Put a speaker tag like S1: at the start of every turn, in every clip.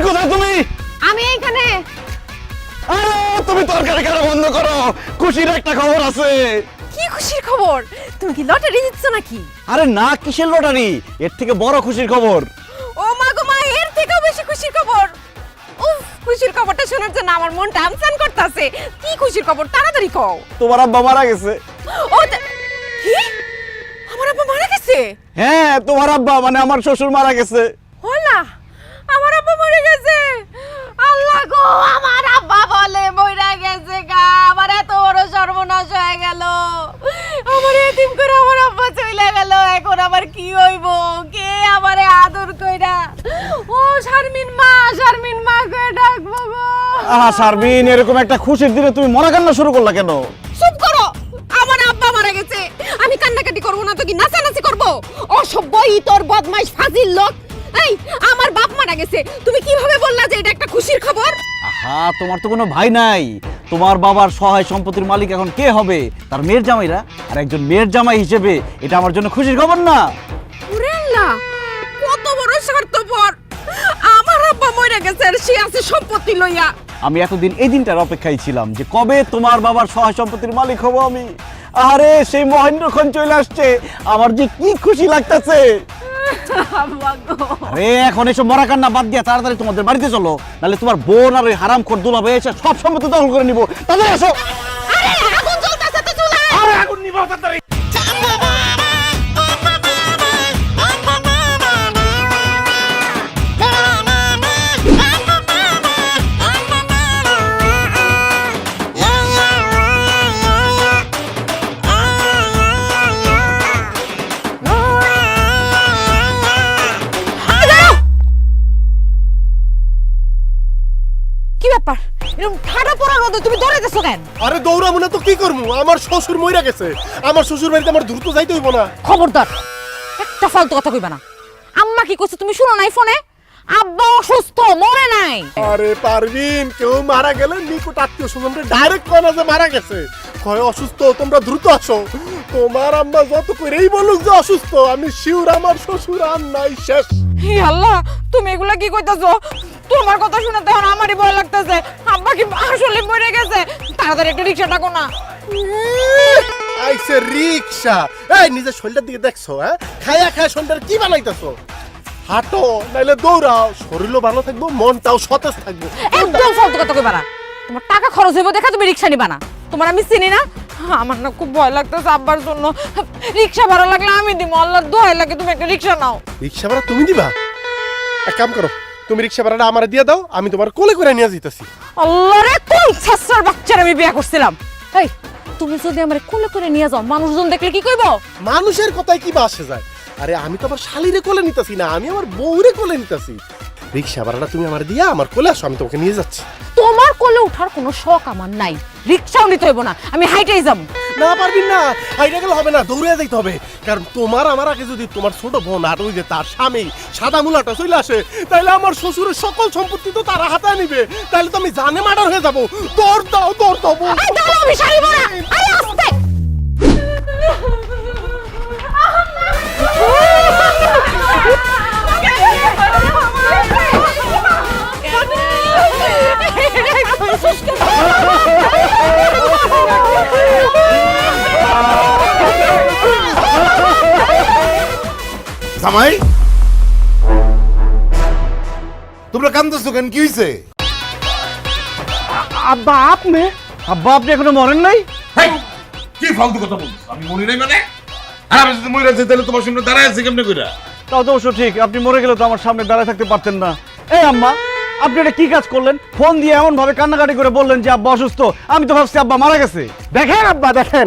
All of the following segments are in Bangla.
S1: কোথায় তুমি?
S2: আমি এইখানে।
S1: তুমি তরকারি খাওয়া বন্ধ করো, খুশির একটা খবর আছে।
S2: কি খুশির খবর? তুমি কি লটারি জিতছ নাকি?
S1: আরে না, কিসের লটারি, এর থেকে বড় খুশির খবর।
S2: ও মা গো মা, এর থেকেও বেশি খুশির খবর। উফ, খুশির খবরটা শোনার জন্য আমার মনটা আমসান করতেছে। কি খুশির খবর, তাড়াতাড়ি কও।
S1: তোমার আব্বা মারা গেছে।
S2: কি? আমার আব্বা মারা গেছে?
S1: হ্যাঁ, তোমার আব্বা মানে আমার শ্বশুর মারা গেছে।
S2: হলা, আমার আব্বা মরে গেছে। আল্লাহ গো, আমার আব্বা বলে মরে গেছে গা। আমার এত বড় সর্বনাশ হয়ে গেল। আমার এতিম করে আমার আব্বা চলে গেল। এখন আবার কি হইব? কে আমারে আদর কইরা? ও শারমিন মা কই ডাকবো গো।
S1: শারমিন, এরকম একটা খুশির দিনে তুমি মরা কান্না শুরু করলা কেন?
S2: চুপ করো। আমার আব্বা মারা গেছে, আমি কান্নাকাটি করব না তো কি নাচানাচি করব? অসভ্য, ইতর, বদমাইশ, ফাজিল লোক। এই, আমার বাপ মারা গেছে, তুমি কিভাবে বললা যে এটা একটা খুশির খবর?
S1: আহা, তোমার তো কোনো ভাই নাই। তোমার বাবার সহায় সম্পত্তির মালিক এখন কে হবে? তার মেয়ের জামাইরা। আর একজন মেয়ের জামাই হিসেবে এটা আমার জন্য খুশির খবর না?
S2: ওরে আল্লাহ, কত বড় স্বার্থপর। আমার আব্বা মরে গেছে আর সে আছে সম্পত্তি লইয়া।
S1: আমি এতদিন এই দিনটার অপেক্ষায় ছিলাম যে কবে তোমার বাবার সহায় সম্পত্তির মালিক হব আমি। আরে সেই মহেন্দ্রক্ষণ চলে আসছে, আমার যে কি খুশি লাগতেছে। আরে এখন এসব মরা কান্না বাদ দিয়া তাড়াতাড়ি তোমাদের বাড়িতে চলো, নাহলে তোমার বোন আর ওই হারামখোর দুলাভাই এসে সব সম্পত্তি দখল করে নিব। তাড়াতাড়ি আসো।
S2: আরে আগুন জ্বলতেছে তো চুলায়।
S1: আরে আগুন নিভাও তাড়াতাড়ি।
S2: কি ব্যাপার? এরকম ঠাডা পড়া রোদে তুমি দৌড়াইতেছো কেন?
S3: আরে দৌড়াবো না তো কি করবো, আমার শ্বশুর মইরা গেছে। আমার শ্বশুর বাড়িতে আমার দ্রুত যাইতে হইব না।
S2: খবরদার, একটা ফালতু কথা কইবা না। আম্মা কি কইছে তুমি শুনো নাই ফোনে? আব্বা অসুস্থ, মরে নাই।
S3: আরে পারবিন, কেউ মারা গেলে নিকট আত্মীয় স্বজনরা ডাইরেক্ট কয় না যে মারা গেছে, কয় অসুস্থ, তোমরা দ্রুত আসো। তোমার আম্মা যত করেই বলুক যে অসুস্থ, আমি শিওর আমার শ্বশুর আর নাই, শেষ।
S2: হে আল্লাহ, তুমি এগুলা কি কইতাছো? তোমার কথা শুনে তো এখন আমারই ভয় লাগতেছে। আব্বা কি আসলে মরে গেছে? তাড়াতাড়ি একটা রিকশা ডাকো না।
S3: আইছে রিকশা। এই নিজের শরীরটার দিকে দেখছো? হ্যাঁ, খায়া খায়া শরীরটার কি বানাইতেছো? হাঁটো নাইলে দৌড়াও, শরীরও ভালো থাকবো, মনটাও সতেজ থাকবো।
S2: একদম ফালতু কথা কইবা না। তোমার টাকা খরচ হইব দেখা তুমি রিকশা নিবা না। তোমার আমি চিনি না। আমার না খুব ভয় লাগতেছে আব্বার জন্য। রিকশা ভাড়া লাগলে আমি দিব, আল্লাহর দোহাই লাগে তুমি একটা রিকশা নাও।
S3: রিকশা ভাড়া তুমি দিবা? এক কাম করো, তুমি রিকশা ভাড়াটা আমার দিয়ে দাও, আমি তোমার কোলে করে নিয়ে যাইতাছি।
S2: আল্লাহ রে, কোন ছাত্রার বাচ্চার আমি বিয়ে করছিলাম। এই, তুমি যদি আমার কোলে করে নিয়ে যাও, মানুষজন দেখলে কি কইব?
S3: মানুষের কথায় কি বা আসে যায়? আরে আমি তো আমার শালিরে কোলে নিতেছি না, আমি আমার বউরে কোলে নিতেছি। রিকশা ভাড়াটা তুমি আমার দিয়া আমার কোলে আসো, আমি তোমাকে নিয়ে যাচ্ছি।
S2: তোমার কোলে ওঠার কোনো শখ আমার নাই। রিকশাও নিতে হইব না, আমি হাইটেই যাব।
S3: না পারবি না, হাইটা গেলে হবে না, দৌড়ে যাইতে হবে। কারণ তোমার আমার আগে যদি তোমার ছোট বোন আর ওই যে তার স্বামী সাদা মুলাটা চলে আসে, তাহলে আমার শ্বশুরের সকল সম্পত্তি তো তারা হাতায় নিবে, তাহলে তো আমি জানে মার্ডার হয়ে যাবো। দৌড় দাও বউ।
S2: আই দাঁড়াও, আমি শাড়ি পরা। আরে আস্তে।
S4: জামাই, তোমরা কান্দছো কেন, কি হইছে?
S1: আব্বা আপনি? আব্বা আপনি এখনো মরেন নাই?
S4: কি ফালতু কথা বলছো? আমি মরি নাই মানে? আর আমি যদি মরে যাই তাহলে তোমার সামনে দাঁড়ায় আছি কেমনে কইরা?
S1: তাও তো অবশ্য ঠিক, আপনি মরে গেলে তো আমার সামনে দাঁড়ায় থাকতে পারতেন না। এই আম্মা, আপনি এটা কি কাজ করলেন? ফোন দিয়ে এমন ভাবে কান্নাকাটি করে বললেন যে আব্বা অসুস্থ, আমি তো ভাবছি আব্বা মারা গেছে।
S3: দেখেন আব্বা, দেখেন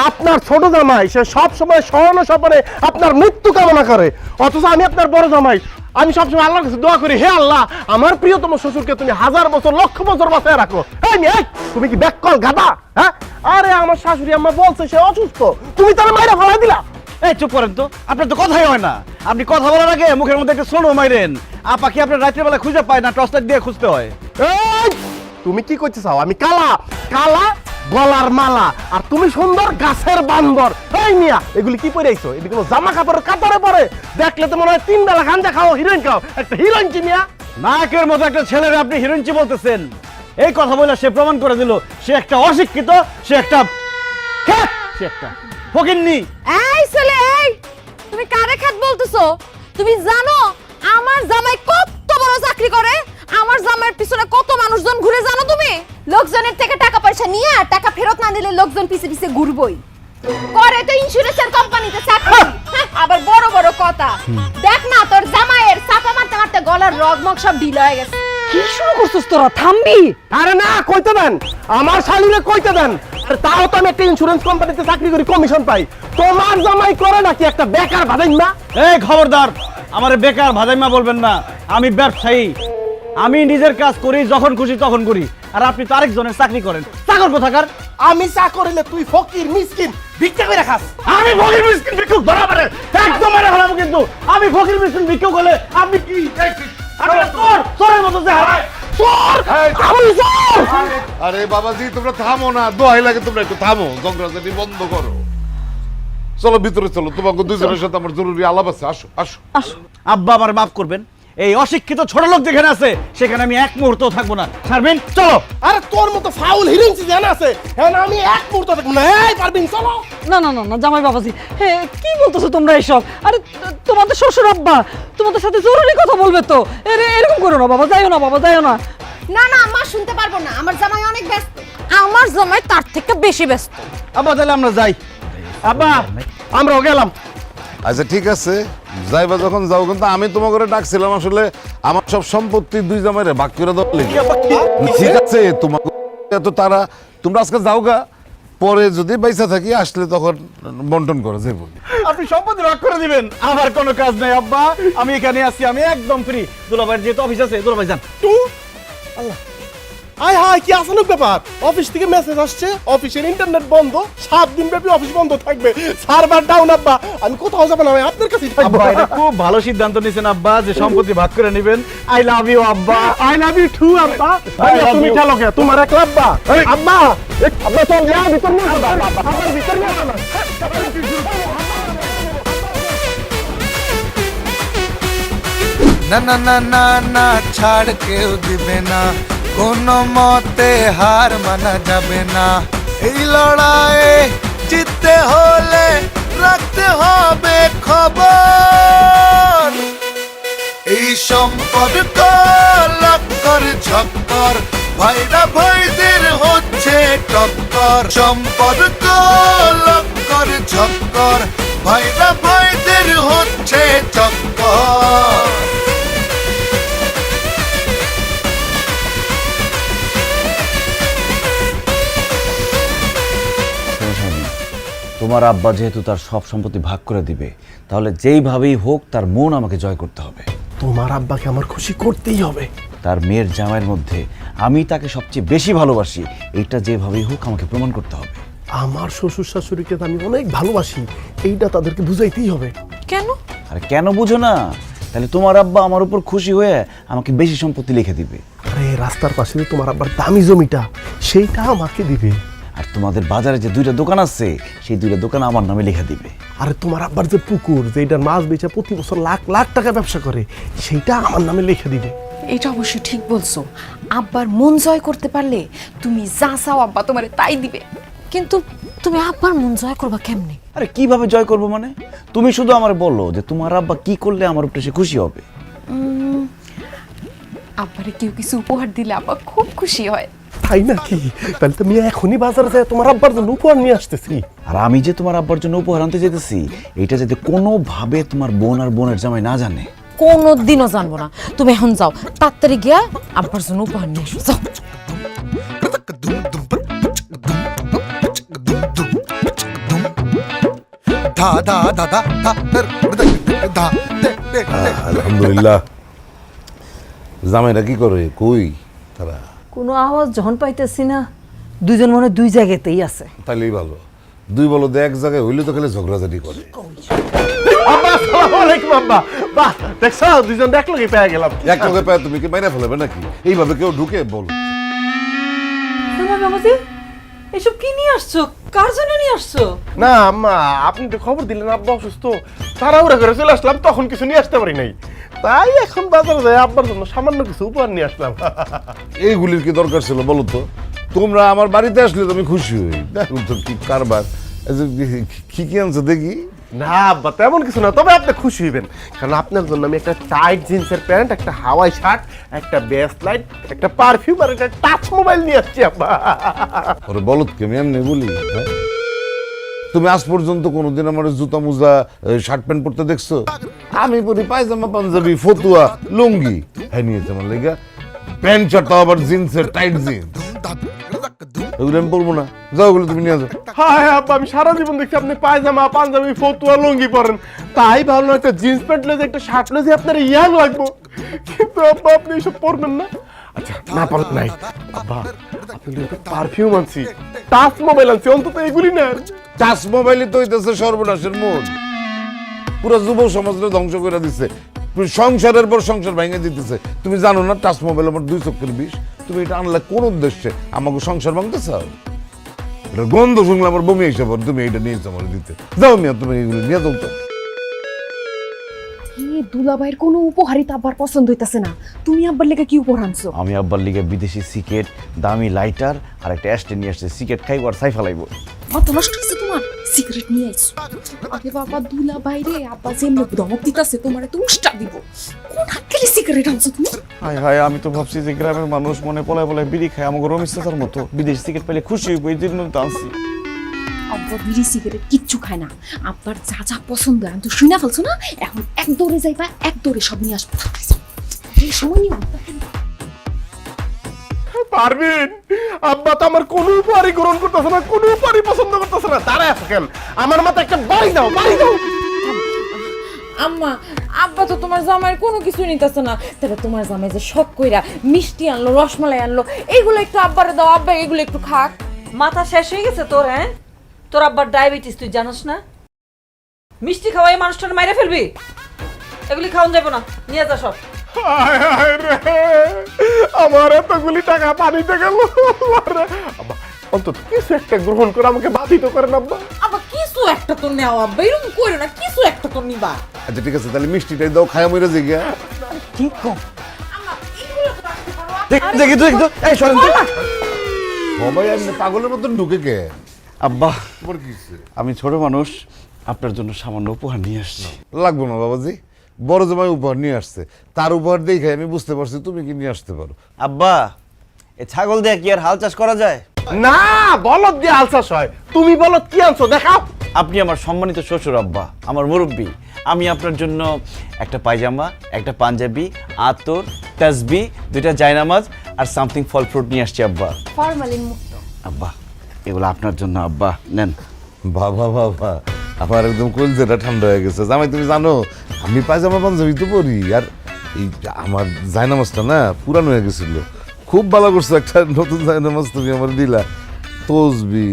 S3: আপনার ছোট জামাই সে সব সময় স্মরণ স্বপনে আপনার মৃত্যু কামনা করে, অথচ আমি আপনার বড় জামাই, আমি সবসময় আল্লাহর কাছে দোয়া করি, হে আল্লাহ আমার প্রিয়তম শ্বশুরকে তুমি 1000 বছর লক্ষ বছর বাঁচায় রাখো। এই তুমি কি ব্যাককল গাদা? হ্যাঁ, আরে আমার শাশুড়ি আম্মা বলছে সে অসুস্থ, তুমি তাহলে মাইরা ফেলাই দিলা।
S1: এই চুপ করেন তো, আপনার তো কথাই হয় না। আপনি কথা বলার আগে মুখের মধ্যে একটা সোনো মাইরেন। আপা কি আপনার রাত্রে বেলা খুঁজে পায় না, টর্চ লাইট দিয়ে খুঁজতে হয়।
S3: এই তুমি কি করতে চাও? আমি কালা কালা গলার মালা, আর তুমি সুন্দর গাছের বান্দর। এই মিয়া, এগুলি কি পরে আইছো? এগুলি কোনো জামা কাপড়ের কাপড়ে পরে? দেখলে তো মনে হয় 3 বেলা গাঁজা খাও, হিরোইন খাও। একটা হিরোইন কি মিয়া?
S1: নায়কের মতো একটা ছেলের আপনি হিরোইনচি বলতেছেন? এই কথা বলে সে প্রমাণ করে দিল সে একটা অশিক্ষিত, সে একটা খ্যাত, সে একটা ফকিন্নি।
S2: এই ছেলে, এই তুমি কারে খাত বলতেছো? তুমি জানো আমার জামাই কত বড় চাকরি করে? আমার জামাইয়ের পিছনে কত মানুষজন ঘুরে জানো তুমি? লোকজনের থেকে টাকা পয়সা নিয়ে টাকা ফেরত না দিলে লোকজন পিছে পিছে ঘুরবই। করে তো ইন্স্যুরেন্সের কোম্পানিতে চাকরি। আবার বড় বড় কথা। দেখ না তোর জামাইয়ের চাপা মারতে মারতে গলার রগমগ সব ঢিলা হয়ে গেছে।
S5: কি শুরু করছিস তোরা? থামবি?
S3: আরে না, কইতে দেন, আমার শালিরে কইতে দেন। আর তাও তো আমি একটা ইন্স্যুরেন্স কোম্পানিতে চাকরি করি, কমিশন পাই। তোমার জামাই করে নাকি একটা বেকার ভাদাইম্মা?
S1: এই খবরদার, আমার বেকার ভাজাইমা বলবেন না। আমি ব্যবসায়ী, আমি নিজের কাজ করি, যখন খুশি তখন করি। আর আপনি তো আরেকজনের চাকরি করেন, চাকর কোথাকার?
S3: আমি চা করিলে তুই ফকির মিসকিন ভিক্ষা করে খাস।
S1: আমি ফকির মিসকিন ভিক্ষুক ধরা পারে একদম মেরে ফেলাবো কিন্তু। আমি ফকির মিসকিন ভিক্ষুক হলে আপনি কি চোরের মতো যে হারায়?
S4: আরে বাবাজি তোমরা থামো না, দোহাই লাগে তোমরা একটু থামো, ঝগড়াঝাটি বন্ধ করো। চলো ভিতরে চলো, তোমাকে দুজনের সাথে আমার জরুরি আলাপ আছে। আসো আসো।
S1: আব্বা আমার মাফ করবেন, এই অশিক্ষিত ছোট লোক যেখানে আছে সেখানে আমি এক মুহূর্ত থাকবো না। শারমিন চলো।
S3: আরে তোর মতো ফাউল হিরিংসি জানা আছে, হ্যাঁ আমি এক মুহূর্ত দেখব না। এই পারবিন চলো।
S5: না না না না জামাই বাবাজি, হে কি বলতেছো তোমরা এসব? আরে তোমাদের শ্বশুর আব্বা তোমাদের সাথে জরুরি কথা বলবে তো। এরকম করো না বাবা, যাইও না বাবা, যাইও না।
S2: না না মা, শুনতে পারবো না, আমার জামাই অনেক ব্যস্ত। আমার জামাই তার থেকে বেশি ব্যস্ত।
S1: আব্বা তাহলে আমরা যাই।
S3: আব্বা আমরাও গেলাম।
S4: আচ্ছা ঠিক আছে, যাইবা যখন যাও, কিন্তু আমি তোমাকে করে ডাকছিলাম আসলে আমার সব সম্পত্তি দুই জামাইরে ভাগ করে দেওয়ার লেগে। ঠিক আছে, তোমাকে এত তারা, তোমরা আজকে যাও গা, পরে যদি বাইসা থাকি আসলে তখন বন্টন করে যাবো।
S1: আপনি সম্পত্তি ভাগ করে দিবেন, আমার কোনো কাজ নাই আব্বা। আমি এখানে আছি, আমি একদম ফ্রি। দুলাভাইয়ের যেহেতু অফিস আছে, দুলাভাই যান।
S3: আয় হায় কি আসানুক ব্যাপার, অফিস থেকে মেসেজ আসছে অফিসের ইন্টারনেট বন্ধ, 7 দিন ব্যাপী অফিস বন্ধ থাকবে, সার্ভার ডাউন। আব্বা আমি কোথাও যাব না, আমি আপনার কাছেই থাকবো।
S1: আব্বা এটা খুব ভালো সিদ্ধান্ত নিয়েছেন আব্বা, যে সম্পত্তি ভাগ করে নেবেন। আই লাভ ইউ আব্বা।
S3: আই লাভ ইউ টু আব্বা। ভাইয়া তুমি খেলো কে, তোমার এক আব্বা। আব্বা আব্বা চল যা ভিতর নিয়ে আব্বা, আব্বা ভিতর নিয়ে আব্বা।
S6: না না না না না, ছাড় কেউ দিবে না, কোনো মতে হার মানা যাবে না। এই লড়াইয়ে জিততে হলে রাখতে হবে খবর। এই সম্পর্ক লক্কর ঝক্কর, ভাইরা ভাইদের হচ্ছে টক্কর। সম্পর্ক লক্কর ঝক্কর, ভাইরা ভাইদের হচ্ছে টক্কর।
S7: তোমার আব্বা যেহেতু তার সব সম্পত্তি ভাগ করে দিবে, তাহলে যেইভাবেই হোক তার মন আমাকে জয় করতে হবে।
S3: তোমার আব্বাকে আমার খুশি করতেই হবে।
S7: তার মেয়ের জামাইয়ের মধ্যে আমি তাকে সবচেয়ে বেশি ভালোবাসি, এইটা যেভাবেই হোক আমাকে প্রমাণ করতে হবে।
S3: আমার শ্বশুর শাশুড়িকে তো আমি অনেক ভালোবাসি, এইটা তাদেরকে বুঝাইতেই হবে।
S5: কেন?
S7: আরে কেন বুঝো না? তাহলে তোমার আব্বা আমার উপর খুশি হয়ে আমাকে বেশি সম্পত্তি লিখে দিবে।
S3: আরে রাস্তার পাশে যে তোমার আব্বার দামি জমিটা, সেইটা আমাকে দিবে।
S7: আর তোমাদের বাজারে যে 2টা দোকান আছে, সেই 2টা দোকান আমার নামে লিখে দিবে।
S3: আরে তোমার আব্বার যে পুকুর, যেটার মাছ বেচে প্রতি বছর লাখ লাখ টাকা ব্যবসা করে, সেইটা আমার নামে লিখে দিবে।
S2: এটা অবশ্য ঠিক বলছো। আব্বার মন জয় করতে পারলে তুমি যা চাও আব্বা তোমারে তাই দিবে। কিন্তু তুমি আব্বার মন জয় করবা কেমনে?
S7: আরে কিভাবে জয় করবো মানে? তুমি শুধু আমার বলো যে তোমার আব্বা কি করলে আমার উপরে সে খুশি হবে।
S2: আব্বারে কেউ কিছু উপহার দিলে আব্বা খুব খুশি হয়।
S3: তাই নাকি? তাহলে তো আমি এখনই বাজারে যাই তোমার আব্বার জন্য উপহার নিয়ে আসতেছি।
S7: আর আমি যে তোমার আব্বার জন্য উপহার আনতে যেতেছি, এটা যাতে কোনোভাবে তোমার বোন আর বোনের জামাই না জানে।
S2: কোনোদিনও জানবো না। তুমি এখন যাও, তাড়াতাড়ি গিয়া আব্বার জন্য উপহার নিয়ে এসো, যাও।
S6: ধা ধা ধা ধা ধা ধা ধা।
S4: আলহামদুলিল্লাহ। জামাইরা কি করে, কই তারা?
S5: কোনো আওয়াজ যখন পাইতেছি না, দুইজন মনে হয় দুই জায়গাতেই আছে।
S4: তাইলেই ভালো, দুই বলদ এক জায়গায় হইলে তো খালি ঝগড়াঝাটি করে।
S3: আব্বা আসসালামু আলাইকুম। আব্বা বাহ, দেখছো দুইজন একলগে পেয়ে গেলাম।
S4: এক লগে পায় তুমি কি মাইরা ফেলবে নাকি? এইভাবে কেউ ঢুকে বল?
S5: জামাই বাবাজি এসব কি নিয়ে আসছো? কার জন্য নিয়ে আসছো?
S3: না আম্মা, আপনি তো খবর দিলেন আব্বা অসুস্থ, তাড়াহুড়া করে চলে আসলাম, তখন কিছু নিয়ে আসতে পারি নাই। তাই এখন বাজারে যাই আব্বার জন্য সামান্য কিছু উপহার নিয়ে আসলাম।
S4: এইগুলির কি দরকার ছিল বলো তো? তোমরা আমার বাড়িতে আসলে তো আমি খুশি হই। দেখো তো কি কারবার। এই যে কি কি আনছো দেখি।
S3: না আব্বা তেমন কিছু না, তবে আপনি খুশি হইবেন, কারণ আপনার জন্য আমি একটা টাইট জিন্সের প্যান্ট, একটা হাওয়াই শার্ট, একটা বেস লাইট, একটা পারফিউম আর একটা টাচ মোবাইল নিয়ে আসছি আব্বা।
S4: ওরে বলত কি আমি এমনি বলি? হ্যাঁ? তুমি আজ পর্যন্ত কোনোদিন আমার জুতা মুজা শার্ট প্যান্ট পরতে দেখছো? আমি পরি পায়জামা পাঞ্জাবি ফতুয়া লুঙ্গি। হ্যাঁ নিয়েছে আমার লেগা প্যান্ট শার্ট, তাও আবার জিন্সের টাইট জিন্স। ওগুলো আমি পরবো না, যাও ওগুলো তুমি নিয়ে যাও।
S3: হ্যাঁ আব্বা, আমি সারা জীবন দেখছি আপনি পায়জামা পাঞ্জাবি ফতুয়া লুঙ্গি পরেন, তাই ভাবলাম একটা জিন্স প্যান্ট লেগে একটা শার্ট লেগে আপনার ইয়াং লাগবো, কিন্তু আব্বা আপনি এসব পরবেন না। আচ্ছা না পারলেন নাই আব্বা, আপনি পারফিউম আনছি, টাচ মোবাইল আনছি, অন্তত এগুলি না।
S4: টাচ মোবাইলই তো হইতেছে সর্বনাশের মূল। পুরো যুব সমাজকে ধ্বংস করে দিচ্ছে, সংসারের পর সংসার ভেঙে দিতেছে। তুমি জানো না টাচ মোবাইল আমার 2 চক্কের বিষ। তুমি এটা আনলে কোন উদ্দেশ্যে? আমাকে সংসার ভাঙতে চাও? এটা গন্ধ শুনলে আমার বমি এসে পড়ে, তুমি এটা নিয়েছো আমার দিতে। যাও মিয়া, তুমি এগুলো নিয়ে যাও তো।
S2: দুলাভাইয়ের কোনো উপহারই তো আব্বার পছন্দ হইতাছে না। তুমি আব্বার লেগে কি উপহার আনছো?
S7: আমি আব্বার লিগে বিদেশি সিগারেট, দামি লাইটার আর একটা অ্যাস্টে নিয়ে আসছে। সিগারেট খাইব আর সাই ফালাইব।
S2: মাথা নষ্ট হয়েছে তোমার? সিগারেট নিয়ে আইছো? আরে বাবা দুলাভাই রে, আব্বা যেমনি ধমক দিতাছে তোমারে তো উষ্টা দিব। কোন হাতলে সিগারেট আনছো তুমি?
S1: হায় হায়, আমি তো ভাবছি যে গ্রামের মানুষ মনে পলায় পলায় বিড়ি খায়, আমাকে রমেশ চাচার মতো বিদেশি সিগারেট পেলে খুশি হইব, এই জন্য তো আনছি।
S2: আব্বা বিড়ি সিগারেট কিচ্ছু খায় না, আব্বার যা যা পছন্দ আমি তো শুনে ফেলছো না। এখন এক দৌড়ে যাইবা, এক দৌড়ে সব নিয়ে আসবো। এই সময় নিয়ে
S3: পারবেন? আব্বা তো আমার কোনো উপহারই গ্রহণ করতেছে না, কোনো উপহারই পছন্দ করতেছে না। দাঁড়ায় থাকেন, আমার মাথায় একটা বাড়ি দাও, বাড়ি দাও।
S2: আম্মা, আব্বা তো তোমার জামাইয়ের কোনো কিছু নিতেছে না। তবে তোমার জামাই যে শখ কইরা মিষ্টি আনলো, রসমালাই আনলো, এগুলো একটু আব্বারে দাও, আব্বা এগুলো একটু খাক।
S5: মাথা শেষ হয়ে গেছে তোর? হ্যাঁ, তোর আব্বার ডায়াবেটিস তুই জানাস না? মিষ্টি খাওয়াই মানুষটার মাইরে ফেলবি? এগুলি খাওয়ান যাবো না, নিয়ে যা সব।
S3: হায় হায় রে, আমার এতগুলি টাকা পানিতে গেল। আব্বা অন্তত কিছু একটা গ্রহণ করে আমাকে বাধিত করেন আব্বা।
S2: আব্বা কিছু একটা তো নেও, আব্বা এরকম করে না, কিছু একটা তো নিবা।
S4: আচ্ছা ঠিক আছে, তাহলে মিষ্টিটাই দাও, খায়া মরে যাই গিয়া।
S5: ঠিক কম।
S2: আম্মা এগুলো তো রাখতে পারো।
S1: দেখি তো দেখি তো, এই সরেন তো।
S4: সবাই এমনি পাগলের মতন ঢুকে কে?
S1: আব্বা,
S4: তোমার কি হইছে?
S1: আমি ছোট মানুষ, আপনার জন্য সামান্য উপহার নিয়ে আসছি।
S4: লাগবো না বাবাজি, বড় জামাই উপহার নিয়ে আসছে, তার উপহার দেখে আমি বুঝতে পারছি তুমি কি নিয়ে আসতে পারো।
S7: আব্বা, এ ছাগল দিয়ে কি আর হাল চাষ করা যায়?
S3: না, বলদ দিয়ে আলসাস হয়। তুমি বলদ কি আনছো দেখাও।
S1: আপনি আমার সম্মানিত শ্বশুর আব্বা, আমার মুরব্বী। আমি আপনার জন্য একটা পায়জামা, একটা পাঞ্জাবি, আতর, তাসবি, 2টা জায়নামাজ আর সামথিং ফল ফ্রুট নিয়ে আসছি আব্বা।
S2: ফরমালিন মুক্ত।
S1: আব্বা, এগুলো আপনার জন্য আব্বা, নেন।
S4: বাবা বাবা, আমার একদম কলজেটা ঠান্ডা হয়ে গেছে। জামাই তুমি জানো আমি পায়জামা পাঞ্জাবি তো পরি, আর এই আমার জায়নামাজটা না পুরানো হয়ে গেছিল। খুব ভালো করছো, একটা নতুন জায়নামাজ তুমি আমার দিলা। তসবি,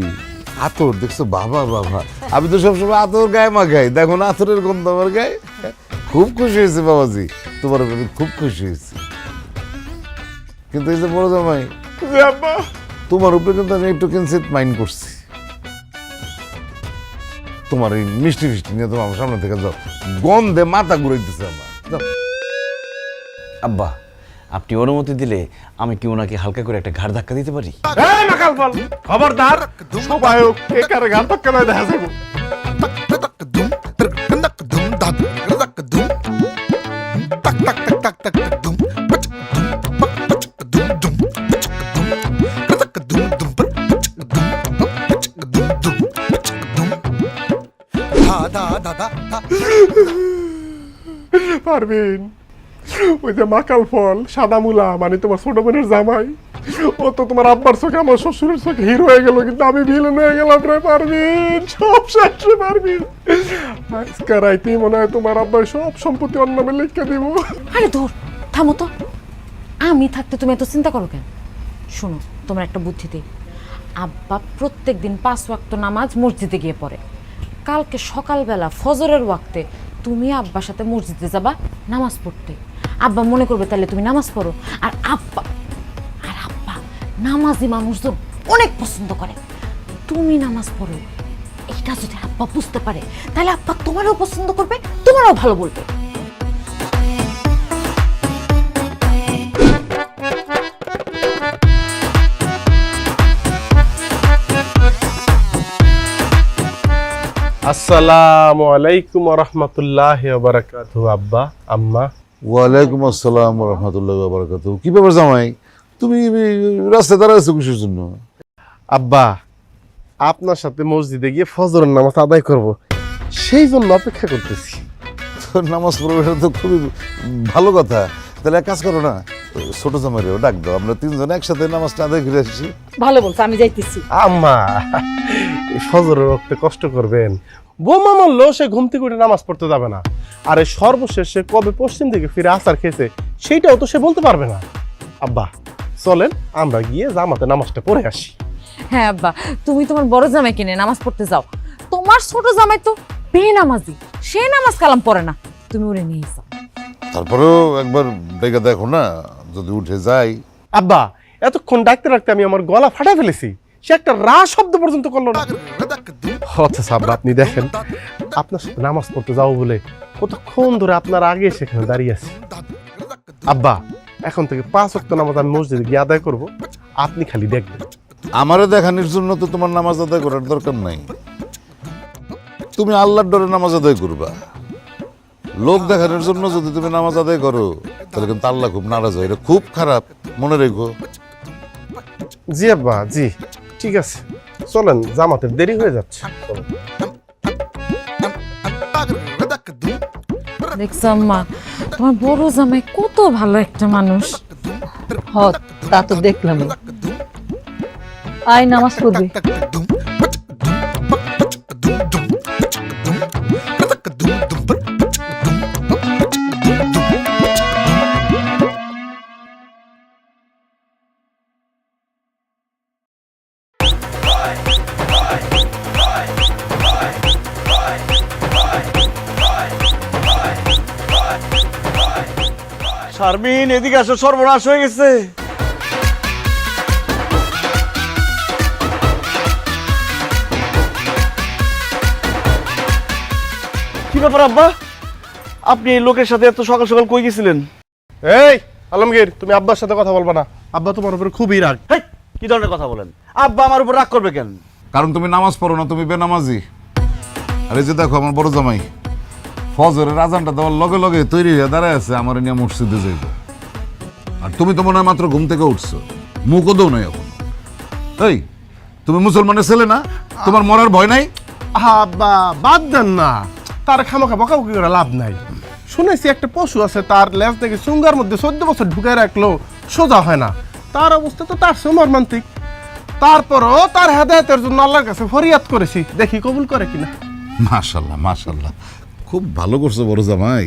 S4: আতর, দেখছো বাবা বাবা, আমি তো সবসময় আতর গায়ে মাখাই, দেখো না আতরের গন্ধ আমার গায়ে। খুব খুশি হয়েছে বাবাজি, তোমার উপর আমি খুব খুশি হয়েছি। কিন্তু এই যে বড় জামাই,
S3: যে আব্বা
S4: তোমার উপরে কিন্তু আমি একটু কিঞ্চিত মাইন্ড করছি। তোমার এই মিষ্টি ফিষ্টি নিয়ে তোমার আমার সামনে থেকে যাও, গন্ধে মাথা ঘুরাইতেছে আমার। যাও।
S7: আব্বা, আপনি অনুমতি দিলে আমি কি ওনাকে হালকা করে একটা ঘাড় ধাক্কা দিতে পারি?
S3: এই নাকাল ফল, খবরদার, সবাই কে কারে ঘাট ধাক্কা দেয় দেখা যাবো। পারবেন? ওই যে মাকাল ফল, সাদা মুলা, মানে তোমার ছোট বোনের জামাই, ও তো তোমার আব্বার চোখে আমার শ্বশুরের চোখে হিরো হয়ে গেল, কিন্তু আমি ভিলেন হয়ে গেলাম রে পারবেন। সব শেষ রে পারবেন। আজকে রাইতেই মনে হয় তোমার আব্বার সব সম্পত্তি অন্য নামে লিখে দিব।
S2: আরে ধর, থামো তো। আমি থাকতে তুমি এত চিন্তা করো কেন? শোনো, তোমার একটা বুদ্ধি দিই। আব্বা প্রত্যেক দিন 5 ওয়াক্ত নামাজ মসজিদে গিয়ে পড়ে। কালকে সকালবেলা ফজরের ওয়াক্তে তুমি আব্বার সাথে মসজিদে যাবা নামাজ পড়তে। আব্বা মনে করবে তাহলে তুমি নামাজ পড়ো। আর আব্বা নামাজি মানুষজন অনেক পছন্দ করে। তুমি নামাজ পড়ো, এটা যদি আব্বা বুঝতে পারে তাহলে আব্বা তোমারও পছন্দ করবে, তোমারও ভালো বলবে।
S3: আসসালামু আলাইকুম ওয়া রাহমাতুল্লাহি ওয়া বারাকাতুহু। আব্বা, আম্মা।
S4: ওয়ালাইকুম আসসালাম রহমতুল্লাহ বারাকাতু। কি ব্যাপার জামাই, তুমি রাস্তায় দাঁড়াচ্ছ কিসের জন্য?
S3: আব্বা, আপনার সাথে মসজিদে গিয়ে ফজরের নামাজ আদায় করব, সেই জন্য অপেক্ষা করতেছি।
S4: তো নামাজ পড়বে, এটা তো খুবই ভালো কথা। তাহলে এক কাজ করো না, ছোট জামাইরেও ডাক দাও, আমরা তিনজন একসাথে নামাজটা আদায় করে আসছি।
S5: ভালো বলছো, আমি যাইতেছি।
S3: আম্মা, এই ফজরের ওয়াক্তে কষ্ট করবেন? বোমা মারলেও সে ঘুম থেকে উঠে নামাজ পড়তে যাবে না, আর এই সর্বশেষ সে কবে পশ্চিম দিকে ফিরে আসার খেয়েছে সেইটাও তো সে বলতে পারবে না। আব্বা, চলেন আমরা গিয়ে জামাতে নামাজটা পড়ে আসি।
S2: হ্যাঁ আব্বা, তুমি তোমার বড় জামাই কিনে নামাজ পড়তে যাও। তোমার ছোট জামাই তো বেনামাজি, সে নামাজ কালাম পড়ে না, তুমি ওরে নিয়ে যাও।
S4: তারপরেও একবার ডেকে দেখো না, যদি উঠে যাই।
S3: আব্বা, এতক্ষণ ডাকতে রাখতে আমি আমার গলা ফাটা ফেলেছি, সে একটা রা শব্দ পর্যন্ত করলো না। আচ্ছা আব্বা, আপনি দেখেন, আপনার সাথে নামাজ পড়তে যাবো বলে কতক্ষণ ধরে আপনার আগে সেখানে দাঁড়িয়ে আছি। আব্বা, এখন থেকে 5 ওয়াক্ত নামাজ আমি মসজিদে গিয়ে আদায় করব, আপনি খালি দেখবেন।
S4: আমারে দেখানোর জন্য তো তোমার নামাজ আদায় করার দরকার নাই, তুমি আল্লাহর ডরে নামাজ আদায় করবা। লোক দেখানোর জন্য যদি তুমি নামাজ আদায় করো, তাহলে কিন্তু আল্লাহ খুব নারাজ হয়, এটা খুব খারাপ, মনে রেখো।
S3: জি আব্বা, জি ঠিক আছে, চলেন, জামাতের দেরি হয়ে যাচ্ছে।
S2: দেখছো আম্মা, তোমার বড় জামাই কত ভালো একটা মানুষ।
S5: হ, তা তো দেখলাম। আয় নামাজ পড়বি।
S1: শারমিন, এদিকে আসো, সর্বনাশ হয়ে গেছে। কি ব্যাপার আব্বা, আপনি এই লোকের সাথে এত সকাল সকাল কই গেছিলেন?
S3: এই আলমগীর, তুমি আব্বার সাথে কথা বলবা না, আব্বা তোমার উপরে খুবই রাগ।
S1: হেই, কি ধরনের কথা বলেন? আব্বা আমার উপর রাগ করবে কেন?
S4: কারণ তুমি নামাজ পড়ো না, তুমি বেনামাজি। আর এই যে দেখো আমার বড় জামাই ফজরের আজানটা দেওয়ার লগে লগে তৈরি হয়ে দাঁড়ায় আছে আমার নিয়ে মসজিদে যাইব। আর তুমি তো মনে হয় মাত্র ঘুম থেকে উঠছো, মুখও দেও নাই এখন। এই, তুমি মুসলমানের ছেলে না? তোমার মরার ভয় নাই?
S3: আব্বা বাদ দেন না, তার খামাখা বকাবকি করে লাভ নাই। শুনেছি একটা পশু আছে, তার লেজ থেকে চুঙ্গার মধ্যে 14 বছর ঢুকায় রাখলো সোজা হয় না, তার অবস্থা তো তার চেয়ে মর্মান্তিক। তারপরও তার হেদায়েতের জন্য আল্লাহর কাছে ফরিয়াদ করেছি, দেখি কবুল করে কিনা।
S4: মাশাল্লাহ মাশাল্লাহ, খুব ভালো করছো বড় জামাই।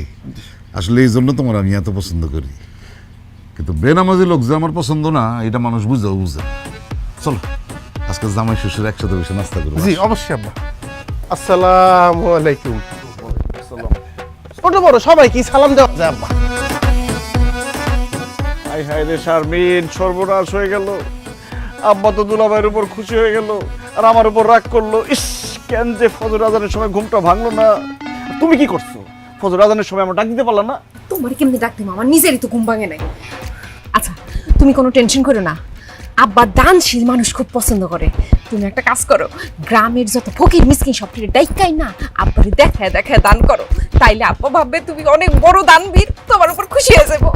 S4: আসলে এই জন্য তোমার আমি এত পছন্দ করি। কিন্তু বেনামাজি লোক যে আমার পছন্দ না, এটা মানুষ বুঝেও বুঝে। চলো আজকে জামাই শ্বশুর একসাথে বসে নাস্তা করবো।
S3: জি অবশ্যই আব্বা। আসসালামু আলাইকুম। ছোট বড় সবাই কি সালাম দেওয়া যায় আব্বা?
S1: হাই হাই রে শারমিন, সর্বনাশ হয়ে গেল। আব্বা তো দুলাভাইয়ের উপর খুশি হয়ে গেল, আর আমার উপর রাগ করলো। ইস, কেন যে ফজর আজানের সময় ঘুমটা ভাঙলো না। তুমি কি করছো? ফজর আজানের সময় আমার ডাক দিতে পারলা না?
S2: তোমার কেমনি ডাকতে আমার নিজেরই তো ঘুম ভাঙে নাই। আচ্ছা, তুমি কোনো টেনশন করো না, আব্বা দানশীল মানুষ খুব পছন্দ করে। তুমি একটা কাজ করো, গ্রামের যত ফকির মিসকিন সব ডাইকাই না আব্বারে দেখায় দেখায় দান করো, তাইলে আব্বা ভাববে তুমি অনেক বড় দানবীর, তোমার উপর খুশি হয়ে যাবো।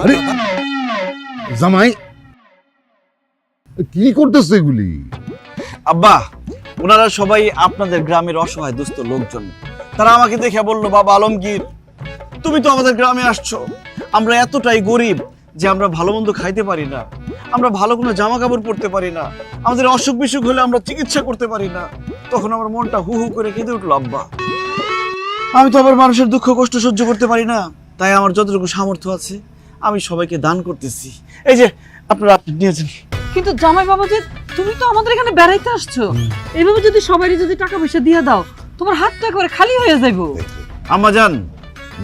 S4: আরে, জামাই কি করতেছে এগুলি?
S1: আব্বা, ওনারা সবাই আপনাদের গ্রামের অসহায় দুস্থ লোকজন। তারা আমাকে দেখে বললো, বাবা আলমগীর, তুমি তো আমাদের গ্রামে আসছো, আমরা এতটাই গরিব যে আমরা ভালো মন্দ খাইতে পারি না, আমরা ভালো কোনো জামা কাপড় পরতে পারি না, আমাদের অসুখ বিসুখ হলে আমরা চিকিৎসা করতে পারি না। তখন আমার মনটা হু হু করে কেঁদে উঠলো। আব্বা, আমি তো আবার মানুষের দুঃখ কষ্ট সহ্য করতে পারি না, তাই আমার যতটুকু সামর্থ্য আছে আমি সবাইকে দান করতেছি। এই যে আপনারা নিয়েছেন।
S5: কিন্তু জামাই বাবা, যে তুমি তো আমাদের এখানে বেড়াইতে আসছো, এইভাবে যদি সবারই যদি টাকা পয়সা দিয়ে দাও, তোমার হাতটা একবারে খালি হয়ে যাইবো।
S1: আম্মা জান,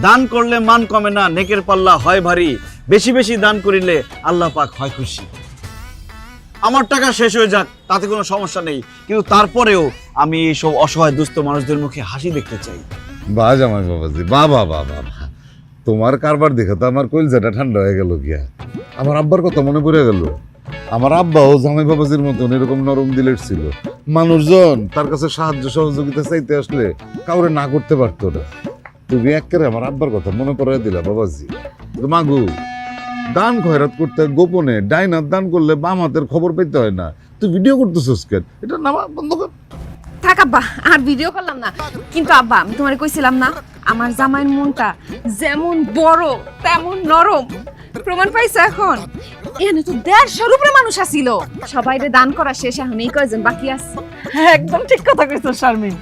S1: দান করলে মান কমে না, নেকের পাল্লা হয় ভারী, বেশি বেশি দান করিলে আল্লাহ পাক হয় খুশি। আমার টাকা শেষ হয়ে যাক, তাতে কোনো সমস্যা নেই, কিন্তু তারপরেও আমি এইসব অসহায় দুস্থ মানুষদের মুখে হাসি দেখতে চাই।
S4: বাহ জামাই বাবাজি, বাহ বাহ বাহ বাহ বাহ। তোমার কারবার দেখে তো আমার কলিজাটা ঠান্ডা হয়ে গেল গিয়া। আমার আব্বার কথা মনে পড়ে গেল। আমার আব্বাও জামাই বাবাজির মতন এরকম নরম দিলের ছিল। মানুষজন তার কাছে সাহায্য সহযোগিতা চাইতে আসলে কাউরে না করতে পারতো না। তুমি একেবারে আমার আব্বার কথা মনে পড়াই দিলা বাবাজি। মাগু, দান খয়রাত করতে গোপনে ডাইন হাত দান করলে বাম হাতের খবর পেতে হয় না। তুই ভিডিও করতেছিস কেন? এটা নামা বন্ধ কর।
S2: থাক আব্বা, আর ভিডিও করলাম না। কিন্তু আব্বা, আমি তোমারে কইছিলাম না আমার জামাইয়ের মনটা যেমন বড় তেমন নরম। প্রমাণ পাইছো এখন? এখানে তো 150 উপরে মানুষ আসিল, সবাইরে দান করা শেষ, এখন এই কয়জন বাকি আছে।
S5: একদম ঠিক কথা কইছো শারমিন।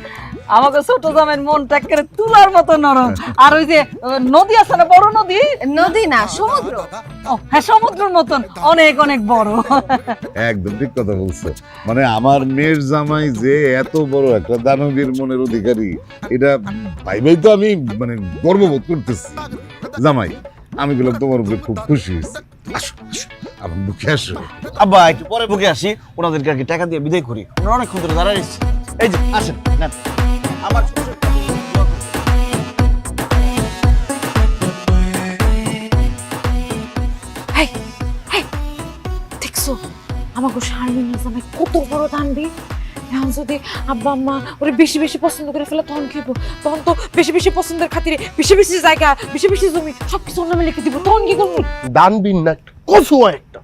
S5: আমাকে ছোট জামের মনটা একেবারে তুলার মতো নরম। আর ওই যে নদী আছে না, বড় নদী,
S2: নদী না সমুদ্র।
S5: ও হ্যাঁ, সমুদ্রের মতন অনেক অনেক বড়।
S4: একদম ঠিক কথা বলছো। মানে আমার মেয়ের জামাই যে এত বড় একটা দানবীর মনের অধিকারী, এটা ভাইভাই তো আমি মানে গর্ববোধ করতেছি। জামাই, আমি গেলাম তোমার উপরে খুব খুশি হয়েছি। আসো আসো, আমার মুখে আসো।
S1: আব্বা একটু পরে বুকে আসি, ওনাদেরকে আর কি টাকা দিয়ে বিদায় করি। ওনারা অনেকক্ষণ ধরে দাঁড়ায় এসেছে। এই যে আসেন, নেন। আমার
S2: হেই, হেই, দেখছো আমাকে শারমিন জামাই কত বড় দানবি। এখন যদি আব্বা আম্মা ওরে বেশি বেশি পছন্দ করে ফেলে তখন কি হবো? তখন তো বেশি বেশি পছন্দের খাতিরে বেশি বেশি জায়গা, বেশি বেশি জমি সবকিছু ওর নামে লিখে দিব, তখন কি করবো?
S3: দানবীর না, কচুয়া একটা